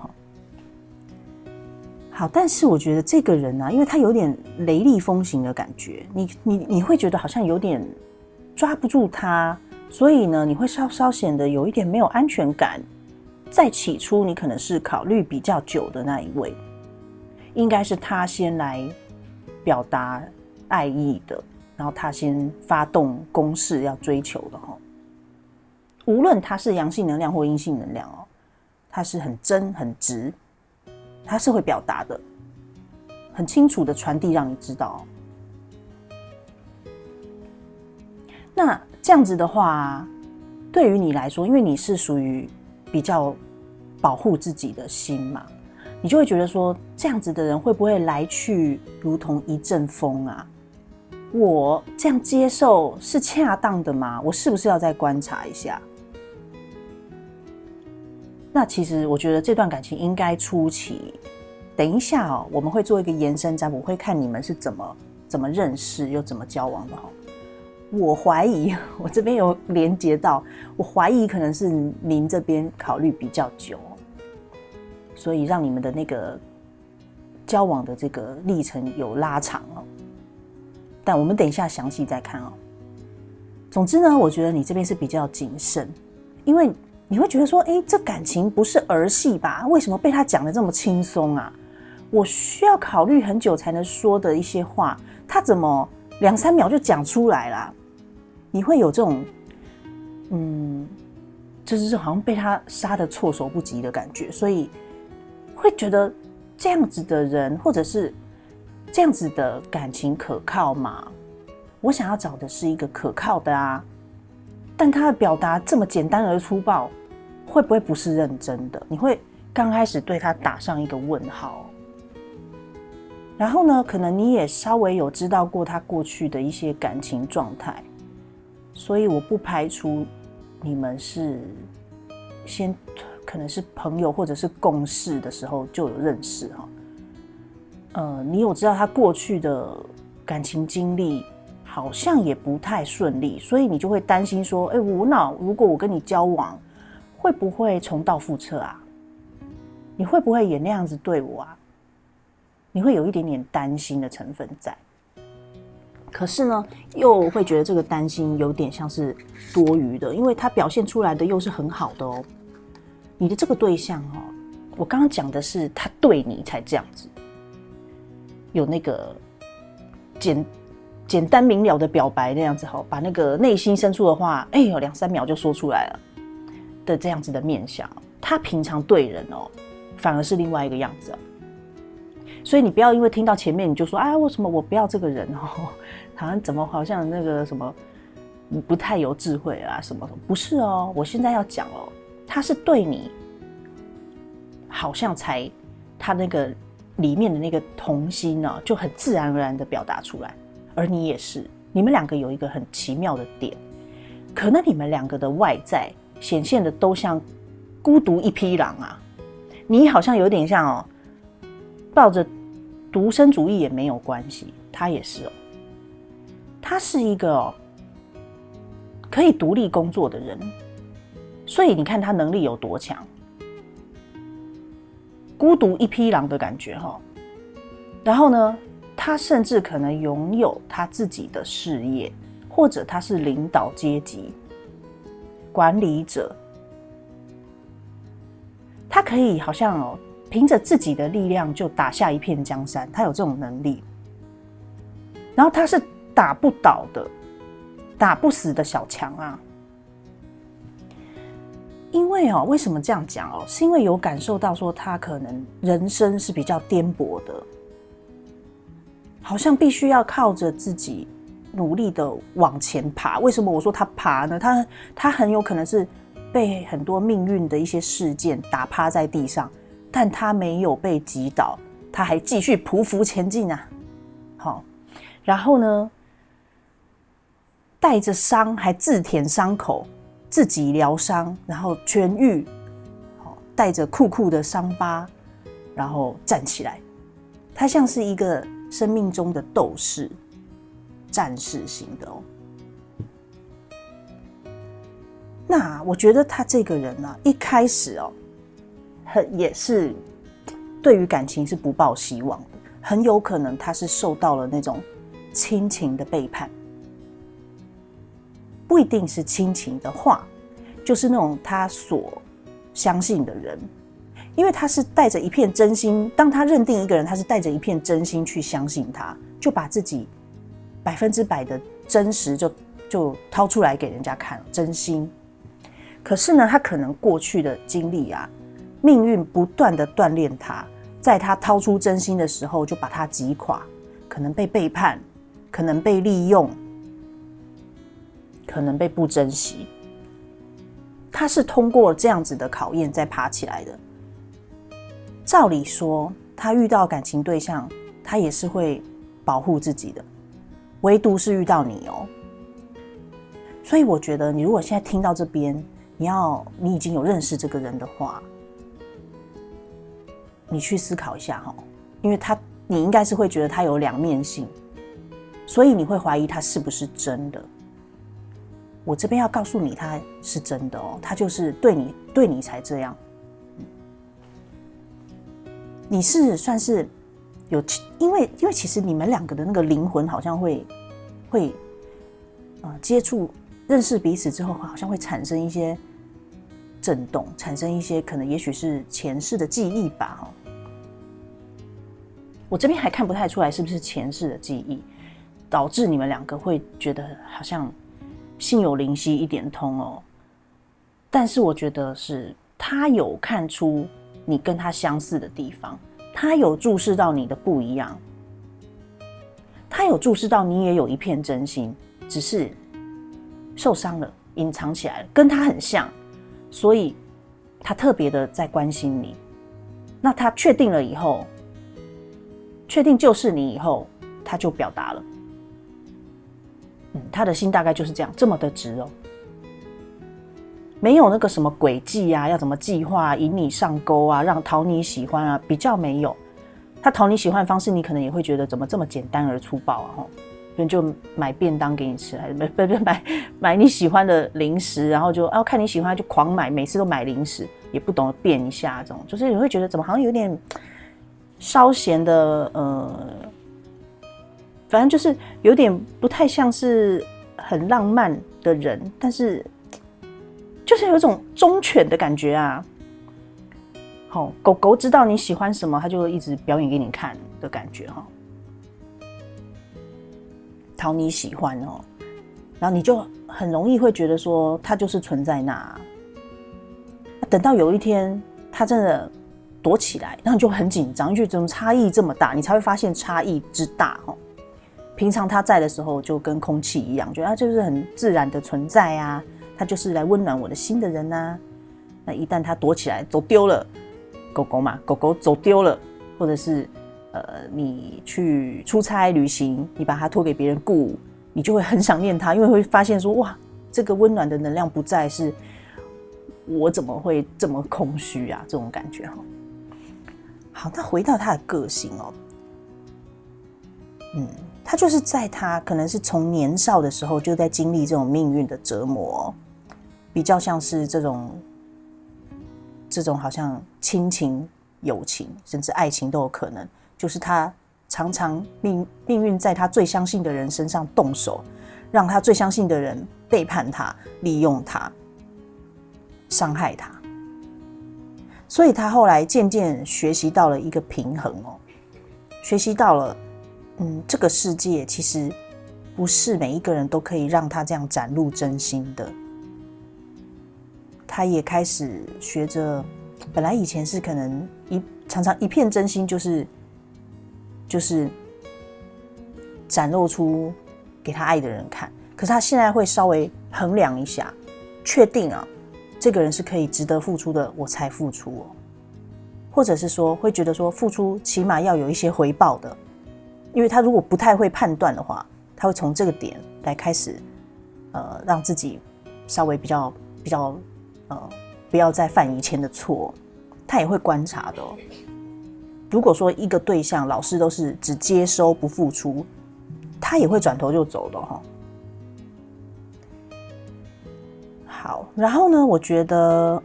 好，但是我觉得这个人因为他有点雷厉风行的感觉，你会觉得好像有点抓不住他，所以呢，你会稍显得有一点没有安全感。在起初，你可能是考虑比较久的那一位，应该是他先来表达爱意的，然后他先发动攻势要追求的无论他是阳性能量或阴性能量他是很真很直，他是会表达的，很清楚的传递让你知道那这样子的话，对于你来说，因为你是属于比较保护自己的心嘛，你就会觉得说，这样子的人会不会来去如同一阵风啊？我这样接受是恰当的吗？我是不是要再观察一下？那其实我觉得这段感情应该初期，等一下我们会做一个延伸占卜，会看你们是怎么认识又怎么交往的我怀疑，我这边有连接到，我怀疑可能是您这边考虑比较久，所以让你们的那个交往的这个历程有拉长但我们等一下详细再看总之呢，我觉得你这边是比较谨慎，因为你会觉得说，这感情不是儿戏吧？为什么被他讲得这么轻松啊？我需要考虑很久才能说的一些话，他怎么2-3秒就讲出来啦？你会有这种就是好像被他杀得措手不及的感觉，所以会觉得这样子的人或者是这样子的感情可靠吗？我想要找的是一个可靠的啊，但他的表达这么简单而粗暴，会不会不是认真的？你会刚开始对他打上一个问号。然后呢，可能你也稍微有知道过他过去的一些感情状态，所以我不排除你们是先可能是朋友或者是共事的时候就有认识哈。你有知道他过去的感情经历好像也不太顺利，所以你就会担心说，如果我跟你交往，会不会重蹈覆辙啊？你会不会也那样子对我啊？你会有一点点担心的成分在，可是呢，又会觉得这个担心有点像是多余的，因为他表现出来的又是很好的哦。你的这个对象我刚刚讲的是他对你才这样子，有那个简单明了的表白那样子把那个内心深处的话，2-3秒就说出来了的这样子的面相。他平常对人反而是另外一个样子所以你不要因为听到前面你就说为什么我不要这个人好像那个什么不太有智慧啊什么，不是我现在要讲他是对你好像才他那个里面的那个童心就很自然而然的表达出来，而你也是，你们两个有一个很奇妙的点，可能你们两个的外在显现的都像孤独一匹狼啊，你好像有点像抱着独身主义也没有关系，他也是他是一个可以独立工作的人，所以你看他能力有多强，孤独一匹狼的感觉然后呢，他甚至可能拥有他自己的事业，或者他是领导阶级、管理者，他可以好像凭着自己的力量就打下一片江山，他有这种能力。然后他是打不倒的、打不死的小强啊。因为为什么这样讲是因为有感受到说他可能人生是比较颠簸的，好像必须要靠着自己努力的往前爬。为什么我说他爬呢？他很有可能是被很多命运的一些事件打趴在地上，但他没有被击倒，他还继续匍匐前进啊。然后呢，带着伤还自舔伤口，自己疗伤，然后痊愈，带着酷酷的伤疤，然后站起来。他像是一个生命中的斗士，战士型的那我觉得他这个人一开始也是对于感情是不抱希望的，很有可能他是受到了那种亲情的背叛，不一定是亲情的话，就是那种他所相信的人，因为他是带着一片真心，当他认定一个人，他是带着一片真心去相信他，就把自己100%的真实就掏出来给人家看，真心。可是呢，他可能过去的经历命运不断的锻炼他，在他掏出真心的时候就把他击垮，可能被背叛，可能被利用，可能被不珍惜。他是通过这样子的考验再爬起来的。照理说他遇到感情对象，他也是会保护自己的，唯独是遇到你所以我觉得你如果现在听到这边，你已经有认识这个人的话，你去思考一下因为你应该是会觉得他有两面性，所以你会怀疑他是不是真的。我这边要告诉你他是真的他就是对你才这样。你是算是有，因为其实你们两个的那个灵魂好像会接触认识彼此之后，好像会产生一些震动，产生一些可能也许是前世的记忆吧我这边还看不太出来是不是前世的记忆导致你们两个会觉得好像心有灵犀一点通哦。但是我觉得是他有看出你跟他相似的地方，他有注视到你的不一样，他有注视到你也有一片真心，只是受伤了，隐藏起来了，跟他很像，所以他特别的在关心你。那他确定了以后，确定就是你以后，他就表达了。他的心大概就是这样，这么的直哦，没有那个什么诡计啊，要怎么计划引你上钩啊，让讨你喜欢啊，比较没有。他讨你喜欢的方式，你可能也会觉得怎么这么简单而粗暴啊？可能就买便当给你吃，还是买你喜欢的零食，然后就看你喜欢就狂买，每次都买零食，也不懂得变一下，这种就是你会觉得怎么好像有点稍显的反正就是有点不太像是很浪漫的人，但是就是有一种忠犬的感觉啊。好，狗狗知道你喜欢什么，它就会一直表演给你看的感觉哈，讨你喜欢哦，然后你就很容易会觉得说它就是存在那。等到有一天它真的躲起来，然后你就很紧张，因为怎么差异这么大，你才会发现差异之大哦。平常它在的时候就跟空气一样，觉得它就是很自然的存在啊，它就是来温暖我的心的人啊。那一旦它躲起来走丢了，狗狗嘛，狗狗走丢了，或者是你去出差旅行，你把它托给别人顾，你就会很想念它，因为会发现说哇，这个温暖的能量不在，是我怎么会这么空虚啊？这种感觉哈。好，那回到他的个性哦，他就是在他可能是从年少的时候就在经历这种命运的折磨，比较像是这种好像亲情、友情甚至爱情都有可能，就是他常常命运在他最相信的人身上动手，让他最相信的人背叛他、利用他、伤害他，所以他后来渐渐学习到了一个平衡哦，学习到了这个世界其实不是每一个人都可以让他这样展露真心的。他也开始学着，本来以前是可能常常一片真心就是展露出给他爱的人看，可是他现在会稍微衡量一下，确定啊这个人是可以值得付出的，我才付出哦，或者是说会觉得说付出起码要有一些回报的，因为他如果不太会判断的话，他会从这个点来开始让自己稍微比较不要再犯以前的错，他也会观察的哦。如果说一个对象老是都是只接收不付出，他也会转头就走的哦。好，然后呢，我觉得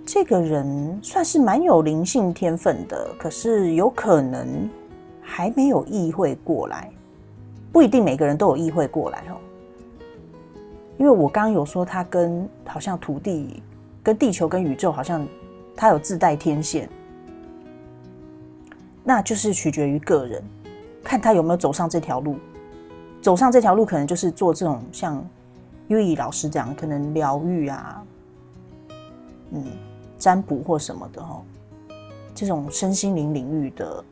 这个人算是蛮有灵性天分的，可是有可能还没有意会过来，不一定每个人都有意会过来哦。因为我刚刚有说他跟好像土地跟地球跟宇宙好像他有自带天线，那就是取决于个人，看他有没有走上这条路。走上这条路可能就是做这种像优怡老师这样，可能疗愈啊，占卜或什么的哦，这种身心灵领域的，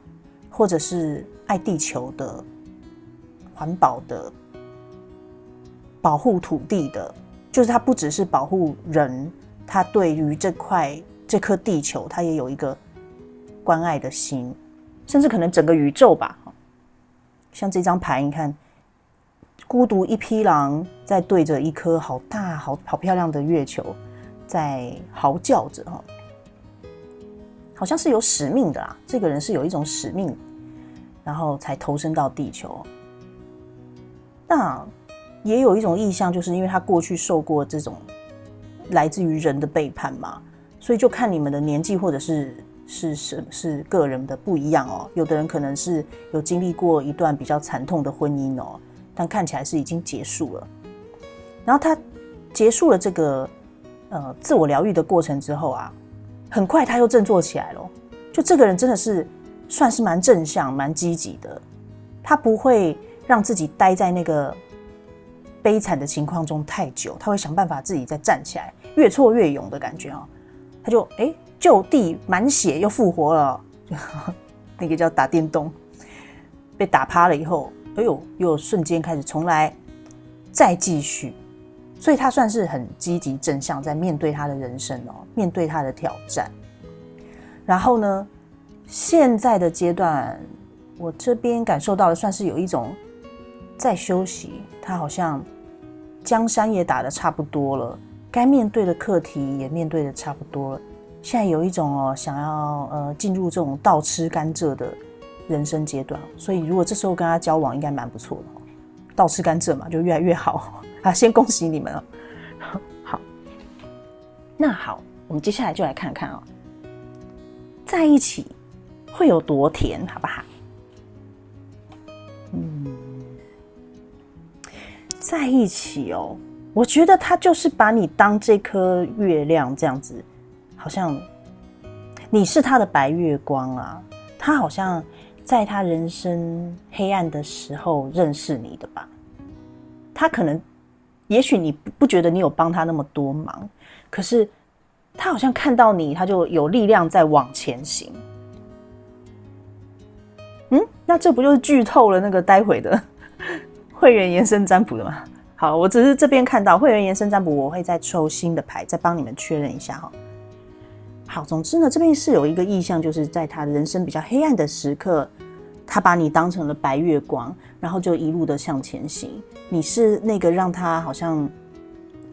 或者是爱地球的、环保的、保护土地的，就是他不只是保护人，他对于这颗地球，他也有一个关爱的心，甚至可能整个宇宙吧。像这张牌，你看，孤独一匹狼在对着一颗好大、好漂亮的月球，在嚎叫着，好像是有使命的啦。这个人是有一种使命，然后才投身到地球。那也有一种意象，就是因为他过去受过这种来自于人的背叛嘛，所以就看你们的年纪或者是个人的不一样哦。有的人可能是有经历过一段比较惨痛的婚姻哦，但看起来是已经结束了。然后他结束了这个自我疗愈的过程之后啊，很快他又振作起来了。就这个人真的是算是蛮正向、蛮积极的，他不会让自己待在那个悲惨的情况中太久，他会想办法自己再站起来，越挫越勇的感觉哦。他就就地满血又复活了，那个叫打电动，被打趴了以后，又瞬间开始重来，再继续。所以他算是很积极正向在面对他的人生哦，面对他的挑战。然后呢，现在的阶段，我这边感受到的算是有一种在休息，他好像江山也打得差不多了，该面对的课题也面对得差不多了。现在有一种想要进入这种倒吃甘蔗的人生阶段，所以如果这时候跟他交往，应该蛮不错的。倒吃甘蔗嘛，就越来越好。先恭喜你们哦。好，那好，我们接下来就来看看在一起会有多甜，好不好？在一起我觉得他就是把你当这颗月亮这样子，好像你是他的白月光啊，他好像在他人生黑暗的时候认识你的吧。他可能也许你不觉得你有帮他那么多忙，可是他好像看到你，他就有力量在往前行。那这不就是剧透了那个待会的会员延伸占卜的吗？好，我只是这边看到会员延伸占卜，我会再抽新的牌，再帮你们确认一下哈。好，总之呢，这边是有一个意象，就是在他人生比较黑暗的时刻，他把你当成了白月光，然后就一路的向前行。你是那个让他好像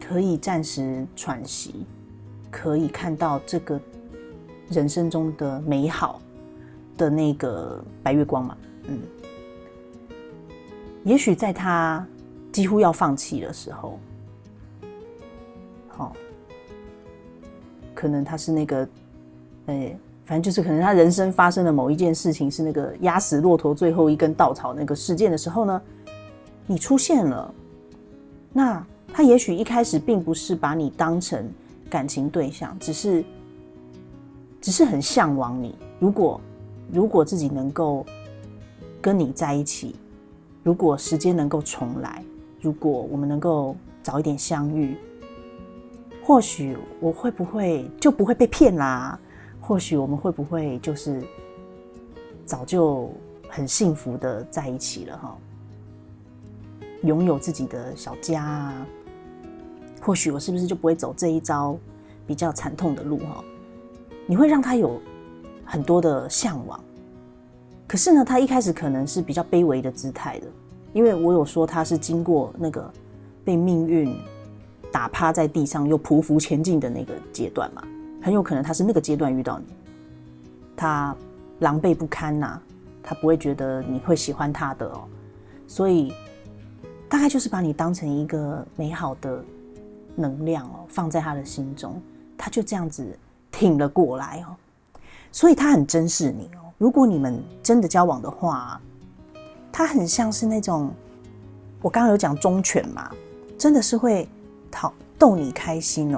可以暂时喘息，可以看到这个人生中的美好的那个白月光嘛。也许在他几乎要放弃的时候，可能他是那个反正就是可能他人生发生的某一件事情是那个压死骆驼最后一根稻草那个事件的时候呢，你出现了。那他也许一开始并不是把你当成感情对象，只是很向往你。如果自己能够跟你在一起，如果时间能够重来，如果我们能够早一点相遇，或许我会不会就不会被骗啦？或许我们会不会就是早就很幸福的在一起了哈？拥有自己的小家啊？或许我是不是就不会走这一招比较惨痛的路哈？你会让他有很多的向往，可是呢，他一开始可能是比较卑微的姿态的，因为我有说他是经过那个被命运打趴在地上又匍匐前进的那个阶段嘛，很有可能他是那个阶段遇到你，他狼狈不堪呐，他不会觉得你会喜欢他的所以大概就是把你当成一个美好的能量放在他的心中，他就这样子挺了过来所以他很珍视你如果你们真的交往的话，他很像是那种，我刚刚有讲忠犬嘛，真的是会逗你开心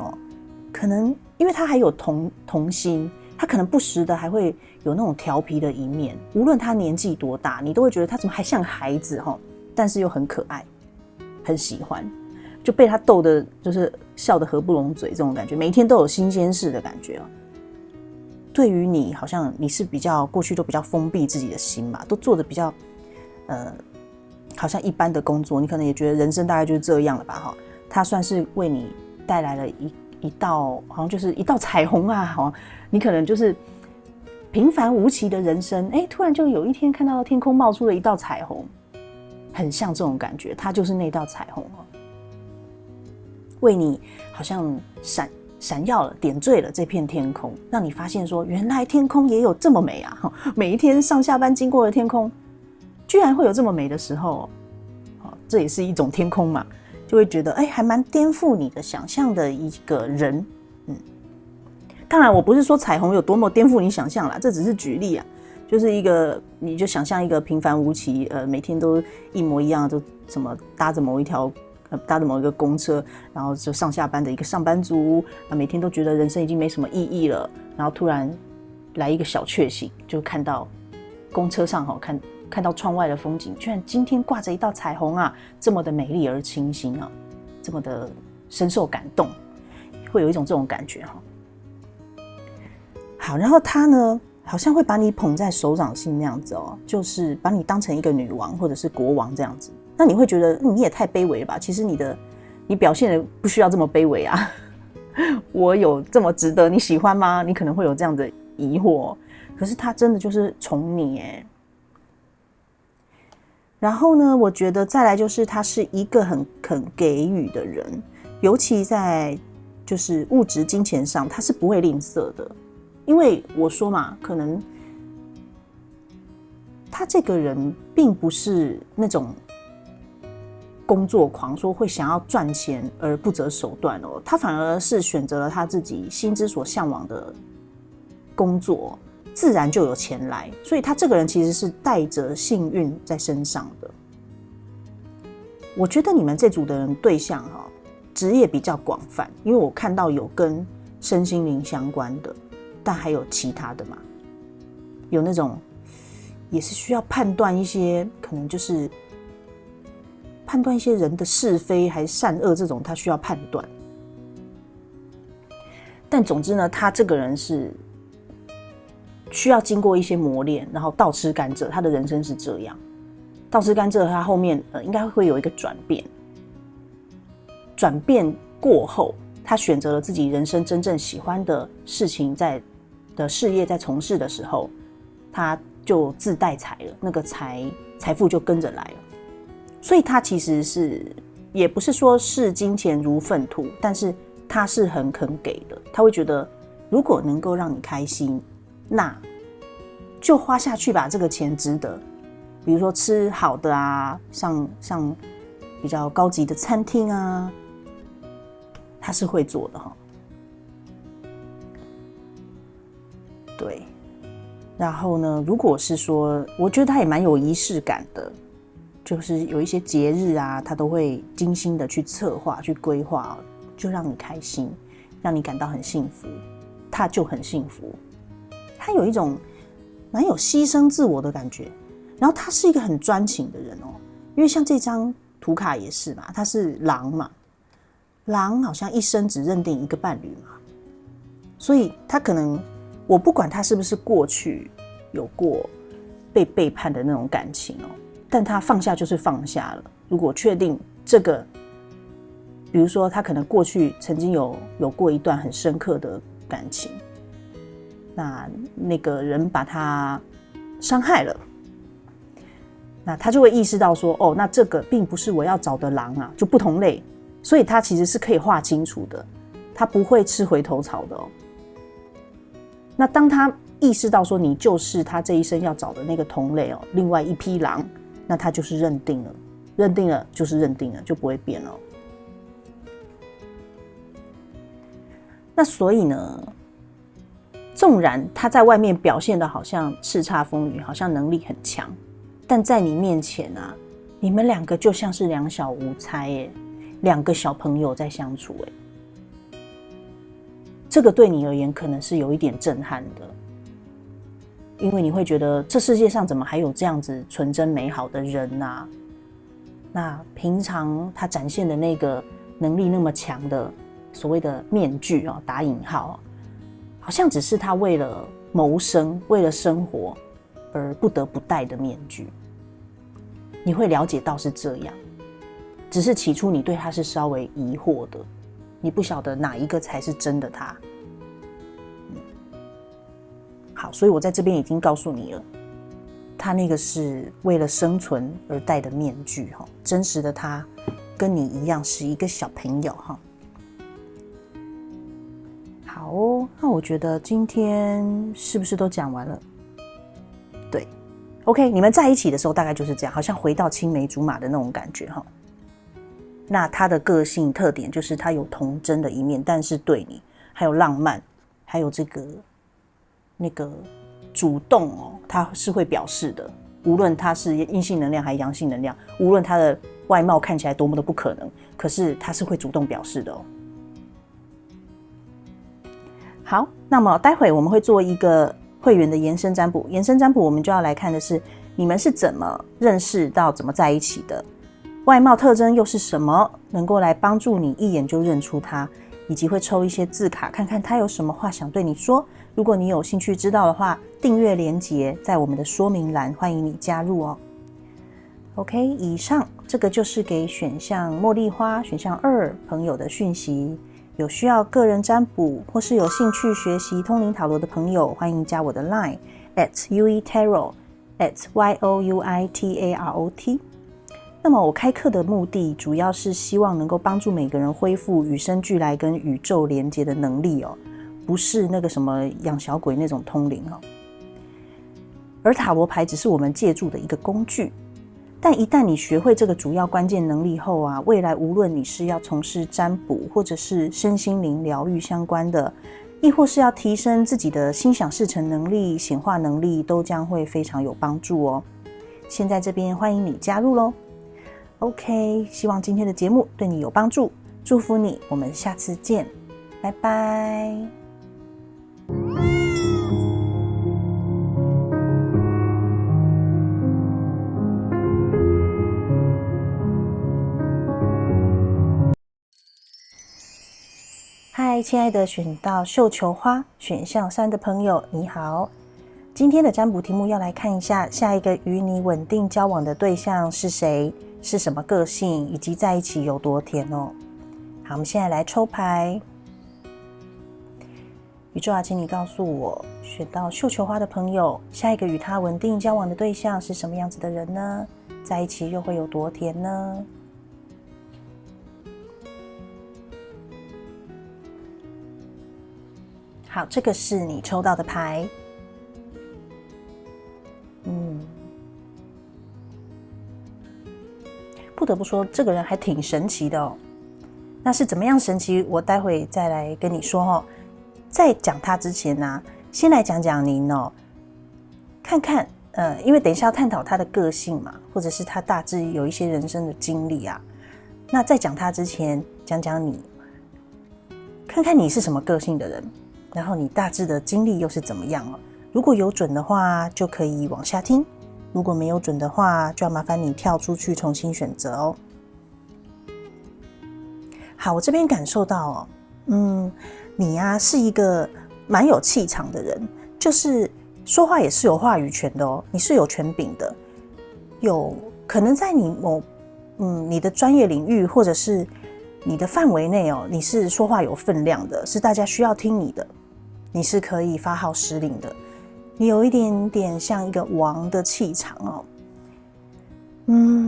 可能因为他还有童心，他可能不时的还会有那种调皮的一面，无论他年纪多大，你都会觉得他怎么还像孩子但是又很可爱，很喜欢，就被他逗的就是笑得合不拢嘴，这种感觉，每一天都有新鲜事的感觉对于你，好像你是比较过去都比较封闭自己的心嘛，都做的比较好像一般的工作，你可能也觉得人生大概就是这样了吧他算是为你带来了一道好像就是一道彩虹啊你可能就是平凡无奇的人生，突然就有一天看到天空冒出了一道彩虹，很像这种感觉，他就是那道彩虹为你好像闪耀了，点缀了这片天空，让你发现说原来天空也有这么美啊！每一天上下班经过的天空居然会有这么美的时候这也是一种天空嘛，就会觉得还蛮颠覆你的想象的一个人当然我不是说彩虹有多么颠覆你想象啦，这只是举例就是一个你就想象一个平凡无奇每天都一模一样，就什么搭着某一个公车，然后就上下班的一个上班族，每天都觉得人生已经没什么意义了，然后突然来一个小确幸，就看到公车上看到窗外的风景，居然今天挂着一道彩虹啊，这么的美丽而清新啊，这么的深受感动，会有一种这种感觉哈。好，然后他呢，好像会把你捧在手掌心那样子哦，就是把你当成一个女王或者是国王这样子。那你会觉得你也太卑微了吧？其实你表现的不需要这么卑微啊。我有这么值得你喜欢吗？你可能会有这样的疑惑，可是他真的就是宠你耶。然后呢，我觉得再来就是他是一个很肯给予的人，尤其在就是物质金钱上，他是不会吝啬的。因为我说嘛，可能他这个人并不是那种工作狂，说会想要赚钱而不择手段哦，他反而是选择了他自己心之所向往的工作，自然就有钱来，所以他这个人其实是带着幸运在身上的。我觉得你们这组的人对象职业比较广泛，因为我看到有跟身心灵相关的，但还有其他的嘛，有那种也是需要判断一些，可能就是判断一些人的是非还是善恶，这种他需要判断。但总之呢，他这个人是需要经过一些磨练，然后倒吃甘蔗，他的人生是这样。倒吃甘蔗，他后面应该会有一个转变。转变过后，他选择了自己人生真正喜欢的事情，的事业在从事的时候，他就自带财了，那个财富就跟着来了。所以他其实是也不是说视金钱如粪土，但是他是很肯给的。他会觉得，如果能够让你开心，那就花下去吧，这个钱值得。比如说吃好的啊，上比较高级的餐厅啊，他是会做的哈。对，然后呢，如果是说，我觉得他也蛮有仪式感的，就是有一些节日啊，他都会精心的去策划、去规划，就让你开心，让你感到很幸福，他就很幸福。他有一种蛮有牺牲自我的感觉，然后他是一个很专情的人哦，因为像这张图卡也是嘛，他是狼嘛，狼好像一生只认定一个伴侣嘛，所以他可能，我不管他是不是过去有过被背叛的那种感情哦，但他放下就是放下了。如果确定这个，比如说他可能过去曾经有过一段很深刻的感情，那个人把他伤害了，那他就会意识到说，哦，那这个并不是我要找的狼啊，就不同类，所以他其实是可以划清楚的，他不会吃回头草的哦。那当他意识到说你就是他这一生要找的那个同类哦，另外一匹狼，那他就是认定了，认定了就是认定了，就不会变了。那所以呢，纵然他在外面表现的好像叱咤风云，好像能力很强，但在你面前啊，你们两个就像是两小无猜耶，两个小朋友在相处耶。这个对你而言可能是有一点震撼的，因为你会觉得这世界上怎么还有这样子纯真美好的人啊？那平常他展现的那个能力那么强的所谓的面具啊，打引号，好像只是他为了谋生、为了生活而不得不戴的面具。你会了解到是这样，只是起初你对他是稍微疑惑的，你不晓得哪一个才是真的他。好，所以我在这边已经告诉你了，他那个是为了生存而戴的面具，真实的他跟你一样是一个小朋友。好哦，那我觉得今天是不是都讲完了？对 ，OK， 你们在一起的时候大概就是这样，好像回到青梅竹马的那种感觉哈。那他的个性特点就是他有童真的一面，但是对你还有浪漫，还有那个主动哦，他是会表示的。无论他是阴性能量还是阳性能量，无论他的外貌看起来多么的不可能，可是他是会主动表示的哦。好，那么待会我们会做一个会员的延伸占卜。延伸占卜我们就要来看的是你们是怎么认识到怎么在一起的？外貌特征又是什么，能够来帮助你一眼就认出他？以及会抽一些字卡，看看他有什么话想对你说。如果你有兴趣知道的话，订阅连结在我们的说明栏，欢迎你加入哦。OK， 以上这个就是给选项茉莉花选项2朋友的讯息。有需要个人占卜或是有兴趣学习通灵塔罗的朋友，欢迎加我的 Line @UETarot @YOUITAROT。那么我开课的目的主要是希望能够帮助每个人恢复与生俱来跟宇宙连接的能力哦，不是那个什么养小鬼那种通灵哦。而塔罗牌只是我们借助的一个工具。但一旦你学会这个主要关键能力后啊，未来无论你是要从事占卜，或者是身心灵疗愈相关的，亦或是要提升自己的心想事成能力、显化能力，都将会非常有帮助哦。现在这边欢迎你加入咯。OK， 希望今天的节目对你有帮助，祝福你，我们下次见，拜拜。嗨，亲爱的选到绣球花选项3的朋友，你好。今天的占卜题目要来看一下，下一个与你稳定交往的对象是谁，是什么个性，以及在一起有多甜哦。好，我们现在来抽牌。宇宙啊，请你告诉我，选到绣球花的朋友，下一个与他稳定交往的对象是什么样子的人呢？在一起又会有多甜呢？好，这个是你抽到的牌。不得不说，这个人还挺神奇的哦。那是怎么样神奇？我待会再来跟你说哦。在讲他之前呢，先来讲讲您哦，看看因为等一下要探讨他的个性嘛，或者是他大致有一些人生的经历啊。那在讲他之前，讲讲你，看看你是什么个性的人。然后你大致的经历又是怎么样哦？如果有准的话，就可以往下听；如果没有准的话，就要麻烦你跳出去重新选择哦。好，我这边感受到哦，你呀是一个蛮有气场的人，就是说话也是有话语权的哦，你是有权柄的，有可能在你的专业领域或者是你的范围内哦，你是说话有分量的，是大家需要听你的。你是可以发号施令的，你有一点点像一个王的气场哦。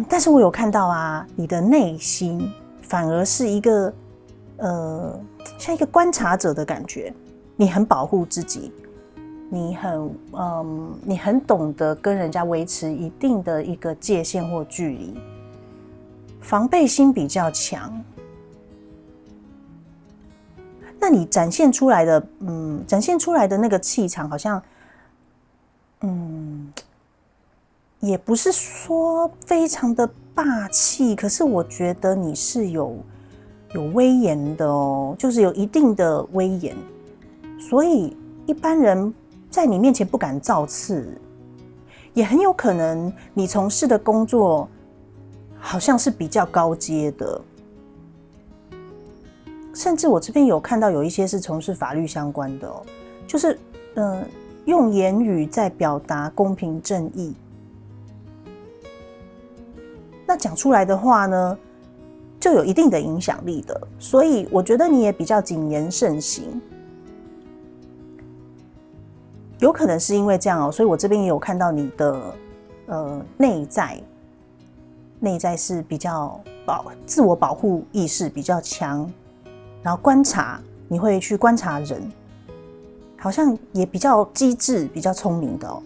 但是我有看到啊，你的内心反而是一个像一个观察者的感觉。你很保护自己，你很懂得跟人家维持一定的一个界限或距离，防备心比较强。那你展现出来的那个气场，好像，也不是说非常的霸气，可是我觉得你是有威严的哦，就是有一定的威严，所以一般人在你面前不敢造次，也很有可能你从事的工作好像是比较高阶的。甚至我这边有看到有一些是从事法律相关的哦，就是用言语在表达公平正义，那讲出来的话呢，就有一定的影响力的，所以我觉得你也比较谨言慎行，有可能是因为这样哦，所以我这边也有看到你的内在是比较自我保护意识比较强。然后你会去观察人，好像也比较机智、比较聪明的哦。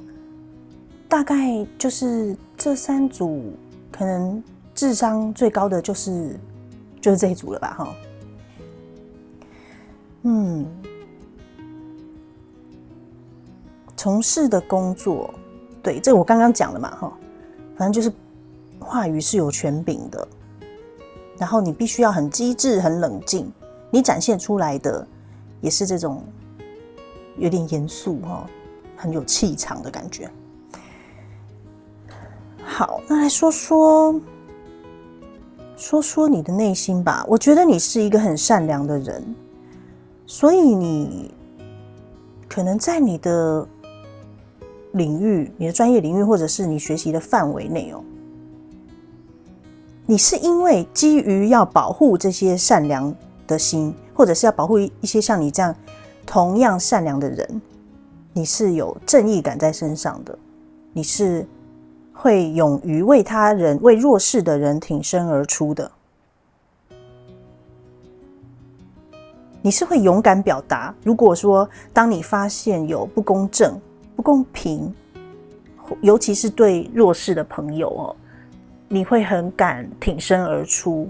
大概就是这3组，可能智商最高的就是这一组了吧，哈。从事的工作，对，这我刚刚讲了嘛，哈，反正就是话语是有权柄的，然后你必须要很机智、很冷静。你展现出来的也是这种有点严肃很有气场的感觉。好，那来说说你的内心吧。我觉得你是一个很善良的人，所以你可能在你的领域、你的专业领域，或者是你学习的范围内哦，你是因为基于要保护这些善良的心，或者是要保护一些像你这样同样善良的人，你是有正义感在身上的，你是会勇于为他人、为弱势的人挺身而出的，你是会勇敢表达。如果说当你发现有不公正、不公平，尤其是对弱势的朋友哦，你会很敢挺身而出，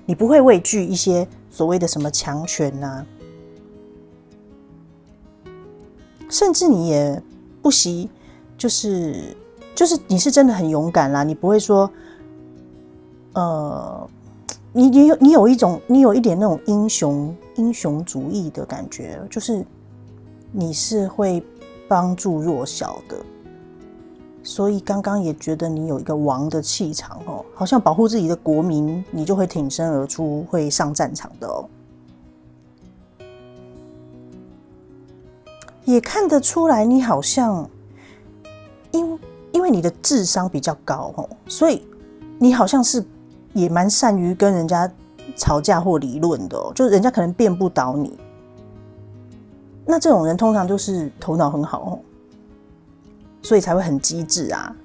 你不会畏惧一些所谓的什么强权啊，甚至你也不惜就是你是真的很勇敢啦，你不会说你有一点那种英雄主义的感觉，就是你是会帮助弱小的，所以刚刚也觉得你有一个王的气场哦，好像保护自己的国民，你就会挺身而出，会上战场的哦。也看得出来，你好像因为你的智商比较高哦，所以你好像是也蛮善于跟人家吵架或理论的哦，就人家可能辩不倒你。那这种人通常就是头脑很好哦，所以才会很机智啊。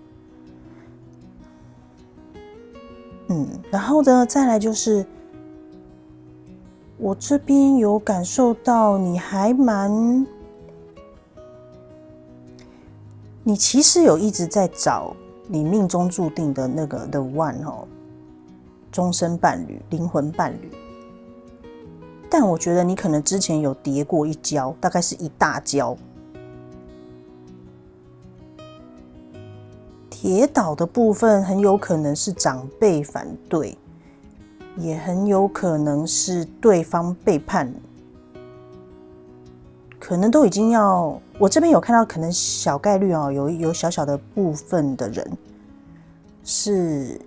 然后呢，再来就是我这边有感受到你其实有一直在找你命中注定的那个 The One 哦，终身伴侣、灵魂伴侣。但我觉得你可能之前有跌过一跤，大概是一大跤。跌倒的部分很有可能是长辈反对，也很有可能是对方背叛，可能都已经要，我这边有看到可能小概率哦，有小小的部分的人是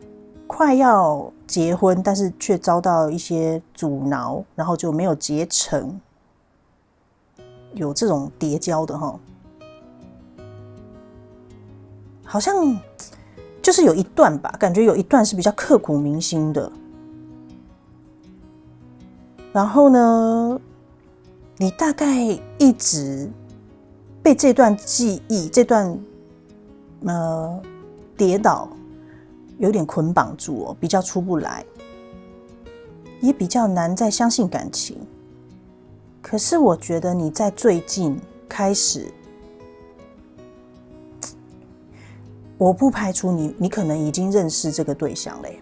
快要结婚，但是却遭到一些阻挠，然后就没有结成，有这种跌跤的哈。好像就是有一段吧，感觉有一段是比较刻骨铭心的。然后呢，你大概一直被这段记忆、这段跌倒有点捆绑住哦，比较出不来，也比较难再相信感情。可是我觉得你在最近开始，我不排除你可能已经认识这个对象嘞，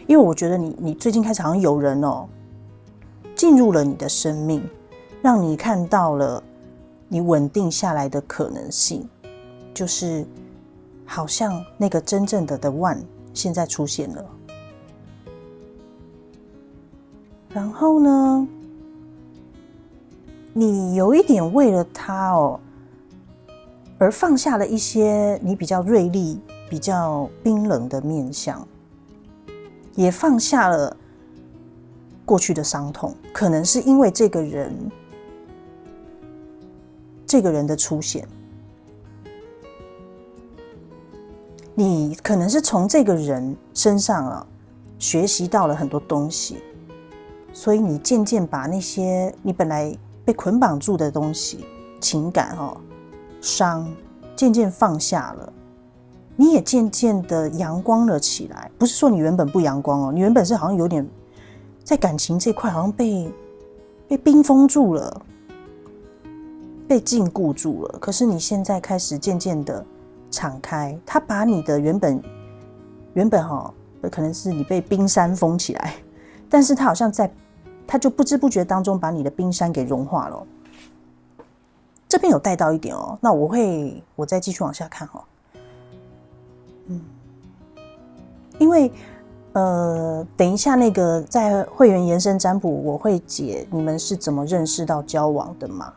因为我觉得你最近开始好像有人哦进入了你的生命，让你看到了你稳定下来的可能性，就是好像那个真正的 The One 现在出现了。然后呢，你有一点为了他哦而放下了一些你比较锐利、比较冰冷的面向，也放下了过去的伤痛，可能是因为这个人的出现，你可能是从这个人身上啊学习到了很多东西，所以你渐渐把那些你本来被捆绑住的东西、情感伤渐渐放下了，你也渐渐的阳光了起来。不是说你原本不阳光哦，你原本是好像有点在感情这块好像被冰封住了，被禁锢住了。可是你现在开始渐渐的敞开，他把你的原本可能是你被冰山封起来，但是他好像他就不知不觉当中把你的冰山给融化了。这边有带到一点哦，那我再继续往下看哦。因为等一下那个在会员延伸占卜我会解你们是怎么认识到交往的嘛，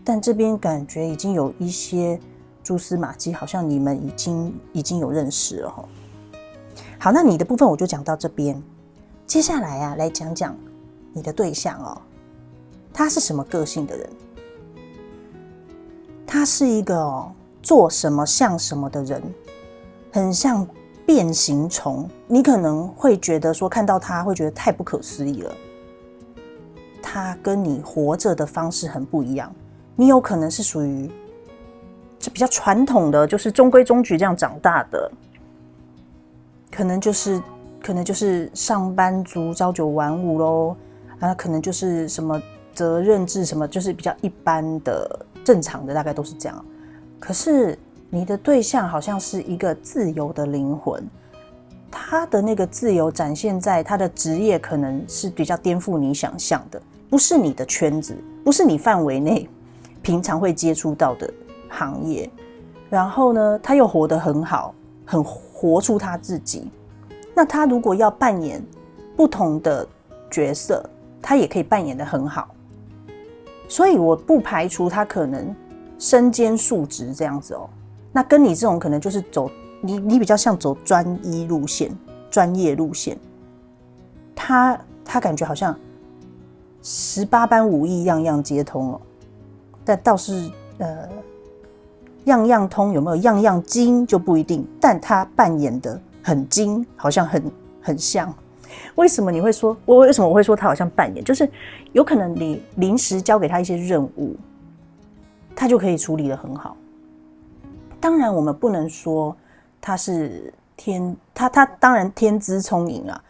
但这边感觉已经有一些蛛丝马迹，好像你们已经有认识了。好，那你的部分我就讲到这边。接下来啊，来讲讲你的对象哦，他是什么个性的人？他是一个做什么像什么的人，很像变形虫。你可能会觉得说看到他会觉得太不可思议了，他跟你活着的方式很不一样。你有可能是属于比较传统的，就是中规中矩这样长大的，可能就是上班族朝九晚五咯，可能就是什么责任制什么，就是比较一般的正常的，大概都是这样。可是你的对象好像是一个自由的灵魂，他的那个自由展现在他的职业可能是比较颠覆你想象的，不是你的圈子，不是你范围内平常会接触到的行业。然后呢，他又活得很好，很活出他自己。那他如果要扮演不同的角色，他也可以扮演得很好。所以我不排除他可能身兼数职这样子哦。那跟你这种可能就是走你比较像走专一路线、专业路线。他感觉好像18般武艺样样皆通哦，但倒是样样通有没有样样精就不一定，但他扮演的很精，好像很像。为什么你会说为什么我会说他好像扮演？就是有可能你临时交给他一些任务，他就可以处理得很好。当然我们不能说他是他当然天资聪颖啊，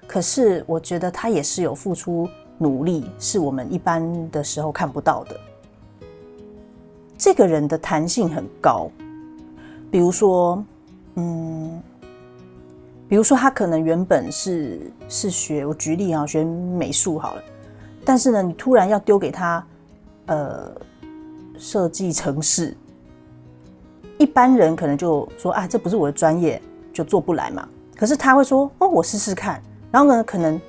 可是我觉得他也是有付出努力，是我们一般的时候看不到的。这个人的弹性很高，比如说他可能原本是学，我举例啊，学美术好了，但是呢，你突然要丢给他设计程式，一般人可能就说啊，这不是我的专业，就做不来嘛。可是他会说哦，我试试看，然后呢，可能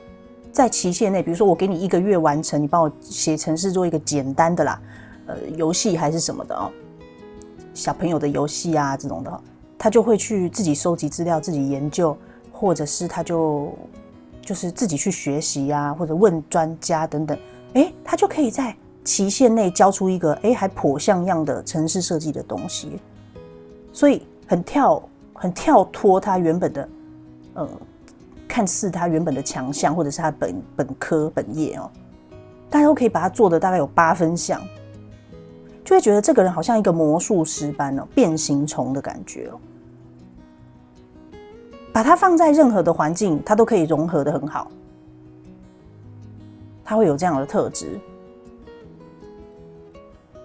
在期限内，比如说我给你1个月完成，你帮我写程式做一个简单的啦，游戏还是什么的哦，小朋友的游戏啊这种的，他就会去自己收集资料，自己研究，或者是他就是自己去学习啊，或者问专家等等，他就可以在期限内交出一个还颇像样的程式设计的东西，所以很跳脱他原本的看似他原本的强项，或者是他本科本业哦，大家都可以把它做的大概有8分像，就会觉得这个人好像一个魔术师般哦，变形虫的感觉哦。把它放在任何的环境，它都可以融合得很好，他会有这样的特质。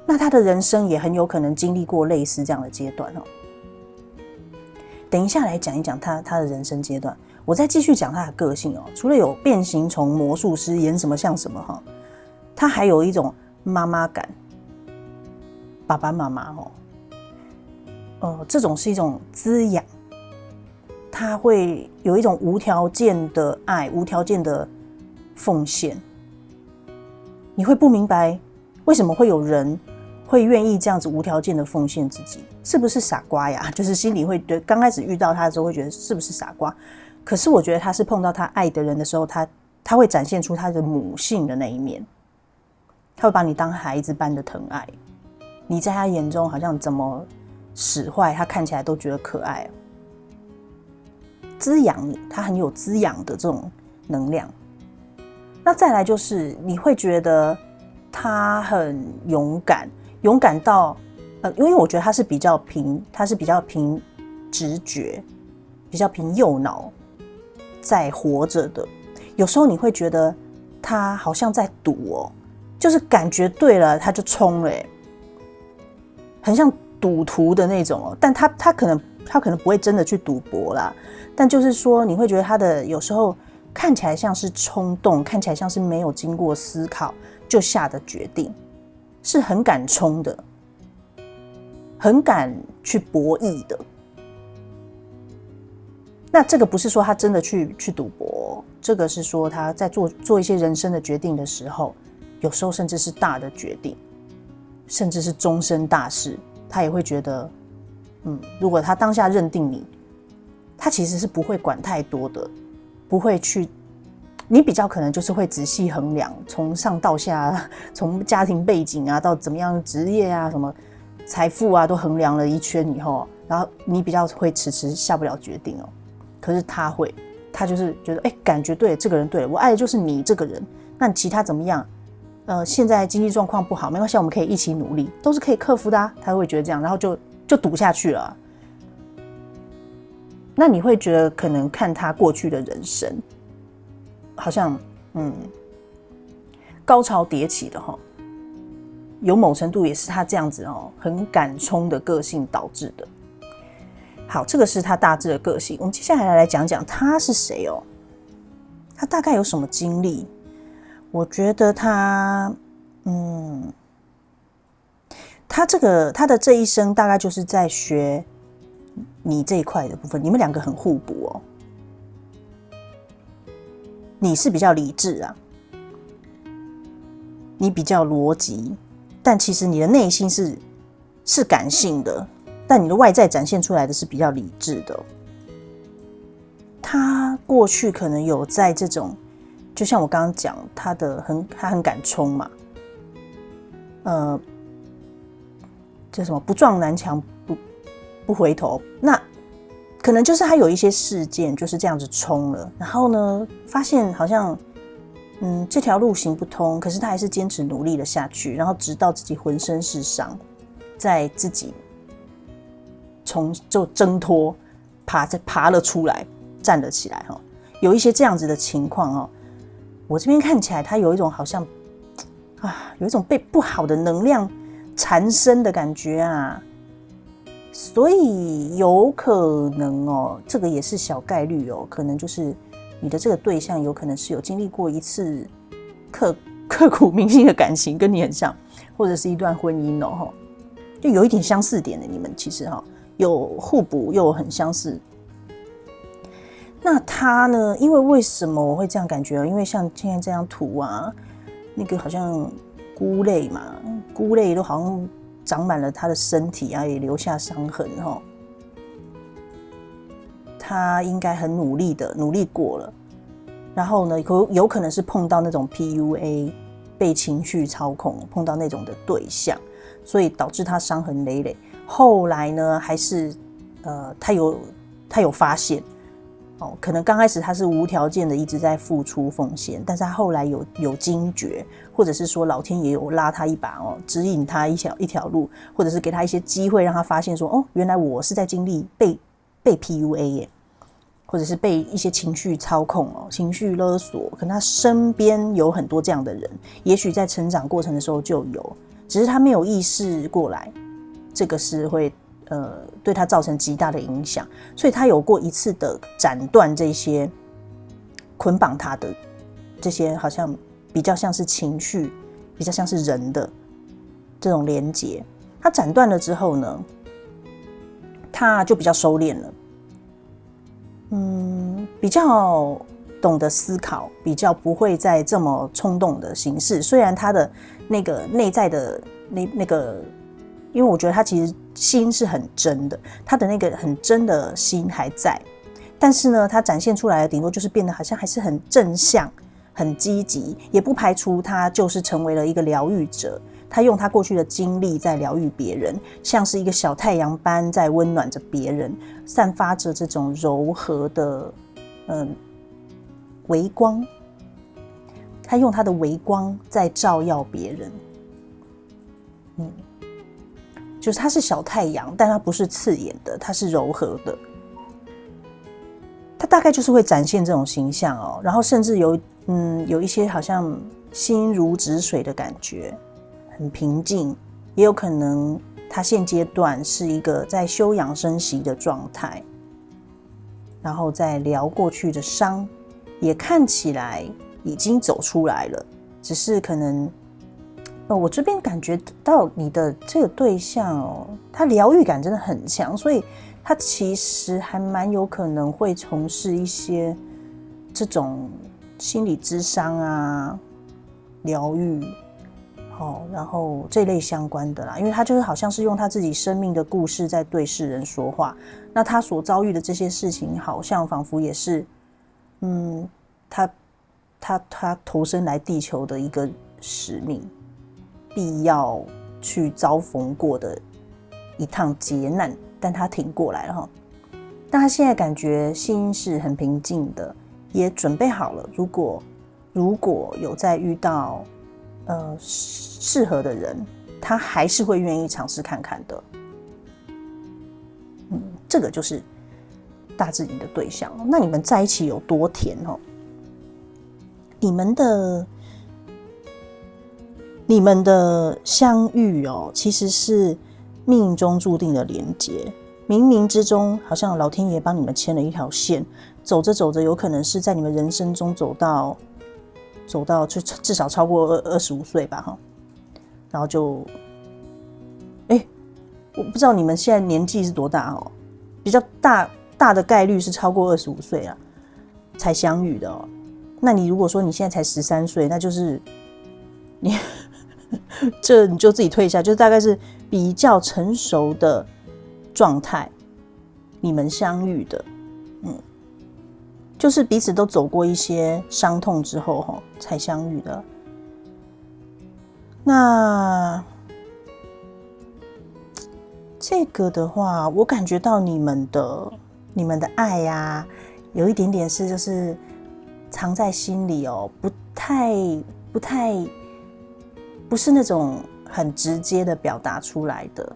那他的人生也很有可能经历过类似这样的阶段哦。等一下来讲一讲他的人生阶段，我再继续讲他的个性哦。除了有变形虫、魔术师，演什么像什么哈，他还有一种妈妈感，爸爸妈妈哦，这种是一种滋养。他会有一种无条件的爱，无条件的奉献。你会不明白为什么会有人会愿意这样子无条件的奉献自己，是不是傻瓜呀？就是心里会对刚开始遇到他的时候会觉得是不是傻瓜？可是我觉得他是碰到他爱的人的时候，他会展现出他的母性的那一面，他会把你当孩子般的疼爱，你在他眼中好像怎么使坏，他看起来都觉得可爱。滋养你，他很有滋养的这种能量。那再来就是你会觉得他很勇敢到因为我觉得他是比较凭直觉，比较凭右脑在活着的。有时候你会觉得他好像在赌哦，就是感觉对了他就冲了，很像赌徒的那种哦。但他可能不会真的去赌博啦，但就是说你会觉得他的有时候看起来像是冲动，看起来像是没有经过思考就下的决定，是很敢冲的，很敢去博弈的。那这个不是说他真的去赌博，这个是说他在做一些人生的决定的时候，有时候甚至是大的决定，甚至是终身大事，他也会觉得如果他当下认定你，他其实是不会管太多的，不会去，你比较可能就是会仔细衡量，从上到下，从家庭背景啊到怎么样职业啊，什么财富啊，都衡量了一圈以后，然后你比较会迟迟下不了决定哦。可是他就是觉得，感觉对了，这个人对了，我爱的就是你这个人，那其他怎么样？现在经济状况不好，没关系，我们可以一起努力，都是可以克服的啊。他会觉得这样，然后就赌下去了啊。那你会觉得可能看他过去的人生，好像高潮迭起的哈，有某程度也是他这样子很敢冲的个性导致的。好，这个是他大致的个性。我们接下来讲讲他是谁哦，他大概有什么经历？我觉得他他的这一生大概就是在学你这一块的部分，你们两个很互补哦。你是比较理智啊，你比较逻辑，但其实你的内心是感性的，但你的外在展现出来的是比较理智的。他过去可能有在这种，就像我刚刚讲，他很敢冲嘛，这什么不撞南墙不回头，那可能就是他有一些事件就是这样子冲了，然后呢，发现好像这条路行不通，可是他还是坚持努力了下去，然后直到自己浑身是伤，在自己就挣脱爬了出来，站了起来哈。有一些这样子的情况哦，我这边看起来他有一种好像有一种被不好的能量缠身的感觉啊，所以有可能哦，这个也是小概率哦，可能就是你的这个对象有可能是有经历过一次刻骨铭心的感情，跟你很像，或者是一段婚姻哦，就有一点相似点的，你们其实有互补又很相似。那他呢？因为什么我会这样感觉？因为像现在这张图啊，那个好像菇类嘛，菇类都好像长满了他的身体啊，也留下伤痕哈。他应该很努力过了，然后呢，有可能是碰到那种 PUA 被情绪操控，碰到那种的对象，所以导致他伤痕累累。后来呢，还是他有发现。可能刚开始他是无条件的一直在付出奉献，但是他后来有惊觉，或者是说老天爷有拉他一把指引他一条路，或者是给他一些机会，让他发现说原来我是在经历被 PUA 耶，或者是被一些情绪操控情绪勒索，可能他身边有很多这样的人，也许在成长过程的时候就有，只是他没有意识过来，这个是会对他造成极大的影响，所以他有过一次的斩断这些捆绑他的这些，好像比较像是情绪，比较像是人的这种连结。他斩断了之后呢，他就比较收敛了，比较懂得思考，比较不会再这么冲动的形式。虽然他的那个内在的那个。因为我觉得他其实心是很真的，他的那个很真的心还在，但是呢，他展现出来的顶多就是变得好像还是很正向、很积极，也不排除他就是成为了一个疗愈者。他用他过去的经历在疗愈别人，像是一个小太阳般在温暖着别人，散发着这种柔和的微光。他用他的微光在照耀别人，就是它是小太阳，但它不是刺眼的，它是柔和的。它大概就是会展现这种形象然后甚至有一些好像心如止水的感觉，很平静，也有可能它现阶段是一个在休养生息的状态，然后在疗过去的伤，也看起来已经走出来了，只是可能。我这边感觉到你的这个对象他疗愈感真的很强，所以他其实还蛮有可能会从事一些这种心理咨商啊、疗愈，然后这类相关的啦，因为他就是好像是用他自己生命的故事在对世人说话。那他所遭遇的这些事情，好像仿佛也是，他投身来地球的一个使命，必要去遭逢过的一趟劫难，但他挺过来了哈。但他现在感觉心是很平静的，也准备好了。如果有再遇到适合的人，他还是会愿意尝试看看的。这个就是大致你的对象。那你们在一起有多甜哦？你们的相遇哦，其实是命中注定的连结。冥冥之中，好像老天爷帮你们牵了一条线，走着走着，有可能是在你们人生中走到就至少超过25岁吧，哈。然后就，我不知道你们现在年纪是多大哦，比较大的概率是超过25岁啊才相遇的哦。那你如果说你现在才13岁，那就是你这你就自己推一下，就大概是比较成熟的状态，你们相遇的，就是彼此都走过一些伤痛之后才相遇的。那这个的话，我感觉到你们的爱呀，有一点点是就是藏在心里哦，不是那种很直接的表达出来的，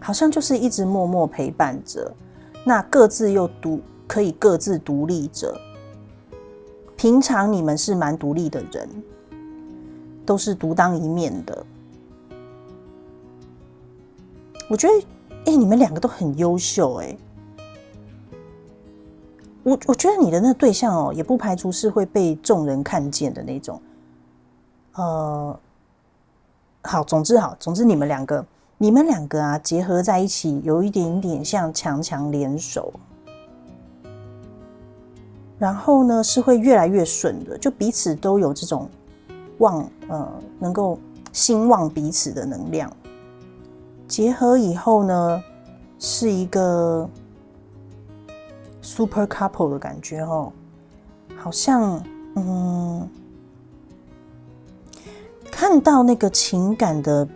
好像就是一直默默陪伴着，那各自又可以各自独立着。平常你们是蛮独立的人，都是独当一面的。我觉得，你们两个都很优秀，我觉得你的那个对象哦，也不排除是会被众人看见的那种。总之你们两个啊，结合在一起，有一点点像强强联手。然后呢，是会越来越顺的，就彼此都有这种能够兴旺彼此的能量。结合以后呢，是一个 super couple 的感觉哦，好像看到那个情感的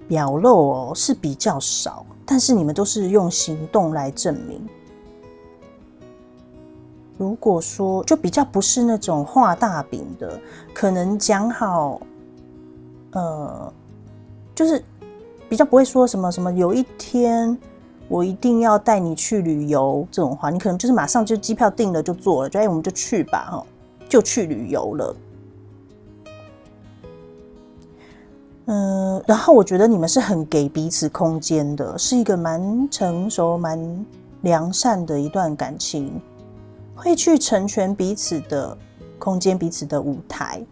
表露哦是比较少，但是你们都是用行动来证明。如果说就比较不是那种画大饼的，可能讲好，就是比较不会说什么有一天我一定要带你去旅游这种话，你可能就是马上就机票订了就做了，就我们就去吧，就去旅游了。然后我觉得你们是很给彼此空间的，是一个蛮成熟、蛮良善的一段感情，会去成全彼此的空间、彼此的舞台，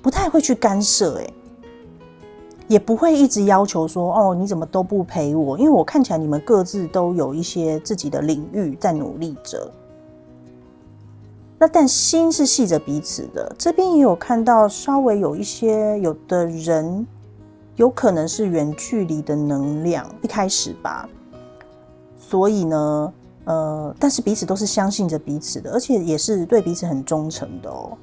不太会去干涉，也不会一直要求说你怎么都不陪我，因为我看起来你们各自都有一些自己的领域在努力着。那但心是系着彼此的，这边也有看到稍微有一些有的人有可能是远距离的能量一开始吧，所以呢但是彼此都是相信着彼此的，而且也是对彼此很忠诚的哦。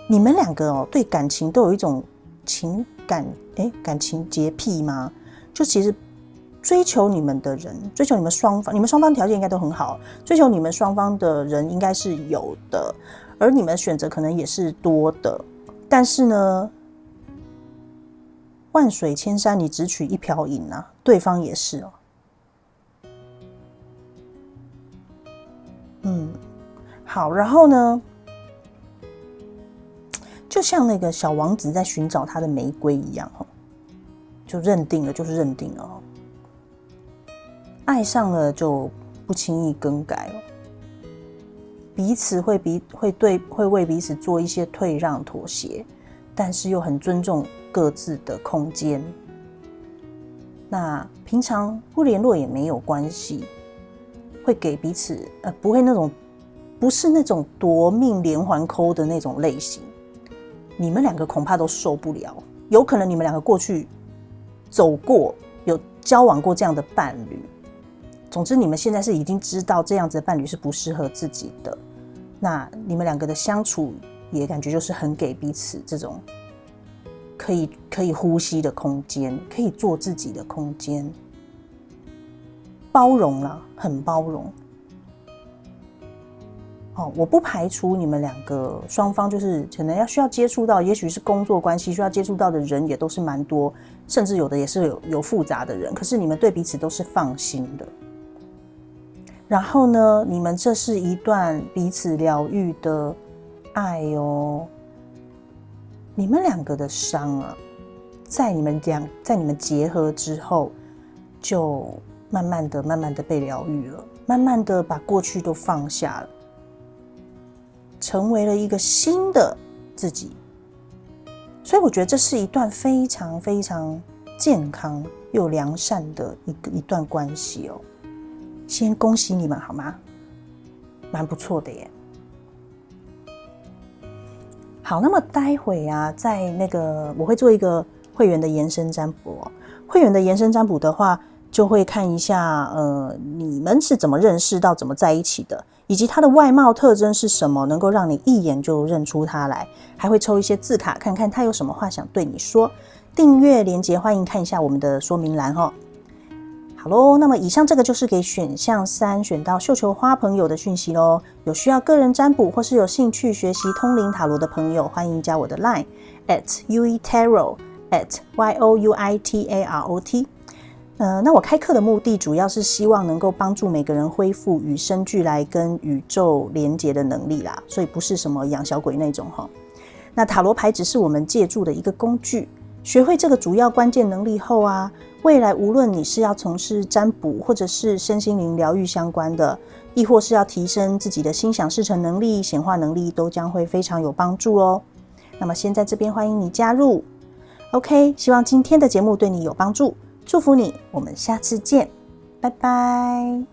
你们两个对感情都有一种感情洁癖吗？就其实追求你们的人，追求你们双方条件应该都很好，追求你们双方的人应该是有的，而你们选择可能也是多的，但是呢，万水千山你只取一瓢饮啊，对方也是哦。好，然后呢，就像那个小王子在寻找他的玫瑰一样，就认定了，就是认定了。爱上了就不轻易更改了，彼此会为彼此做一些退让妥协，但是又很尊重各自的空间。那平常不联络也没有关系，会给彼此不会那种不是那种夺命连环扣的那种类型，你们两个恐怕都受不了。有可能你们两个过去走过，有交往过这样的伴侣。总之，你们现在是已经知道这样子的伴侣是不适合自己的。那你们两个的相处也感觉就是很给彼此这种可以呼吸的空间，可以做自己的空间，包容啦，很包容。我不排除你们两个双方就是可能需要接触到，也许是工作关系需要接触到的人也都是蛮多，甚至有的也是有复杂的人，可是你们对彼此都是放心的。然后呢，你们这是一段彼此疗愈的爱哦。你们两个的伤啊，在你们结合之后，就慢慢的被疗愈了，慢慢的把过去都放下了。成为了一个新的自己，所以我觉得这是一段非常非常健康又良善的一段关系哦。先恭喜你们好吗？蛮不错的耶。好，那么待会啊，在我会做一个会员的延伸占卜哦。会员的延伸占卜的话，就会看一下你们是怎么认识到怎么在一起的，以及他的外貌特征是什么，能够让你一眼就认出他来。还会抽一些字卡，看看他有什么话想对你说。订阅连结欢迎看一下我们的说明栏哦。好咯，那么以上这个就是给选项3选到绣球花朋友的讯息咯。有需要个人占卜或是有兴趣学习通灵塔罗的朋友，欢迎加我的 LINE @UETarot @YOUITAROT。那我开课的目的主要是希望能够帮助每个人恢复与生俱来跟宇宙连结的能力啦，所以不是什么养小鬼那种齁。那塔罗牌只是我们借助的一个工具，学会这个主要关键能力后啊，未来无论你是要从事占卜，或者是身心灵疗愈相关的，亦或是要提升自己的心想事成能力、显化能力，都将会非常有帮助哦。那么先在这边欢迎你加入。OK， 希望今天的节目对你有帮助。祝福你，我们下次见，拜拜。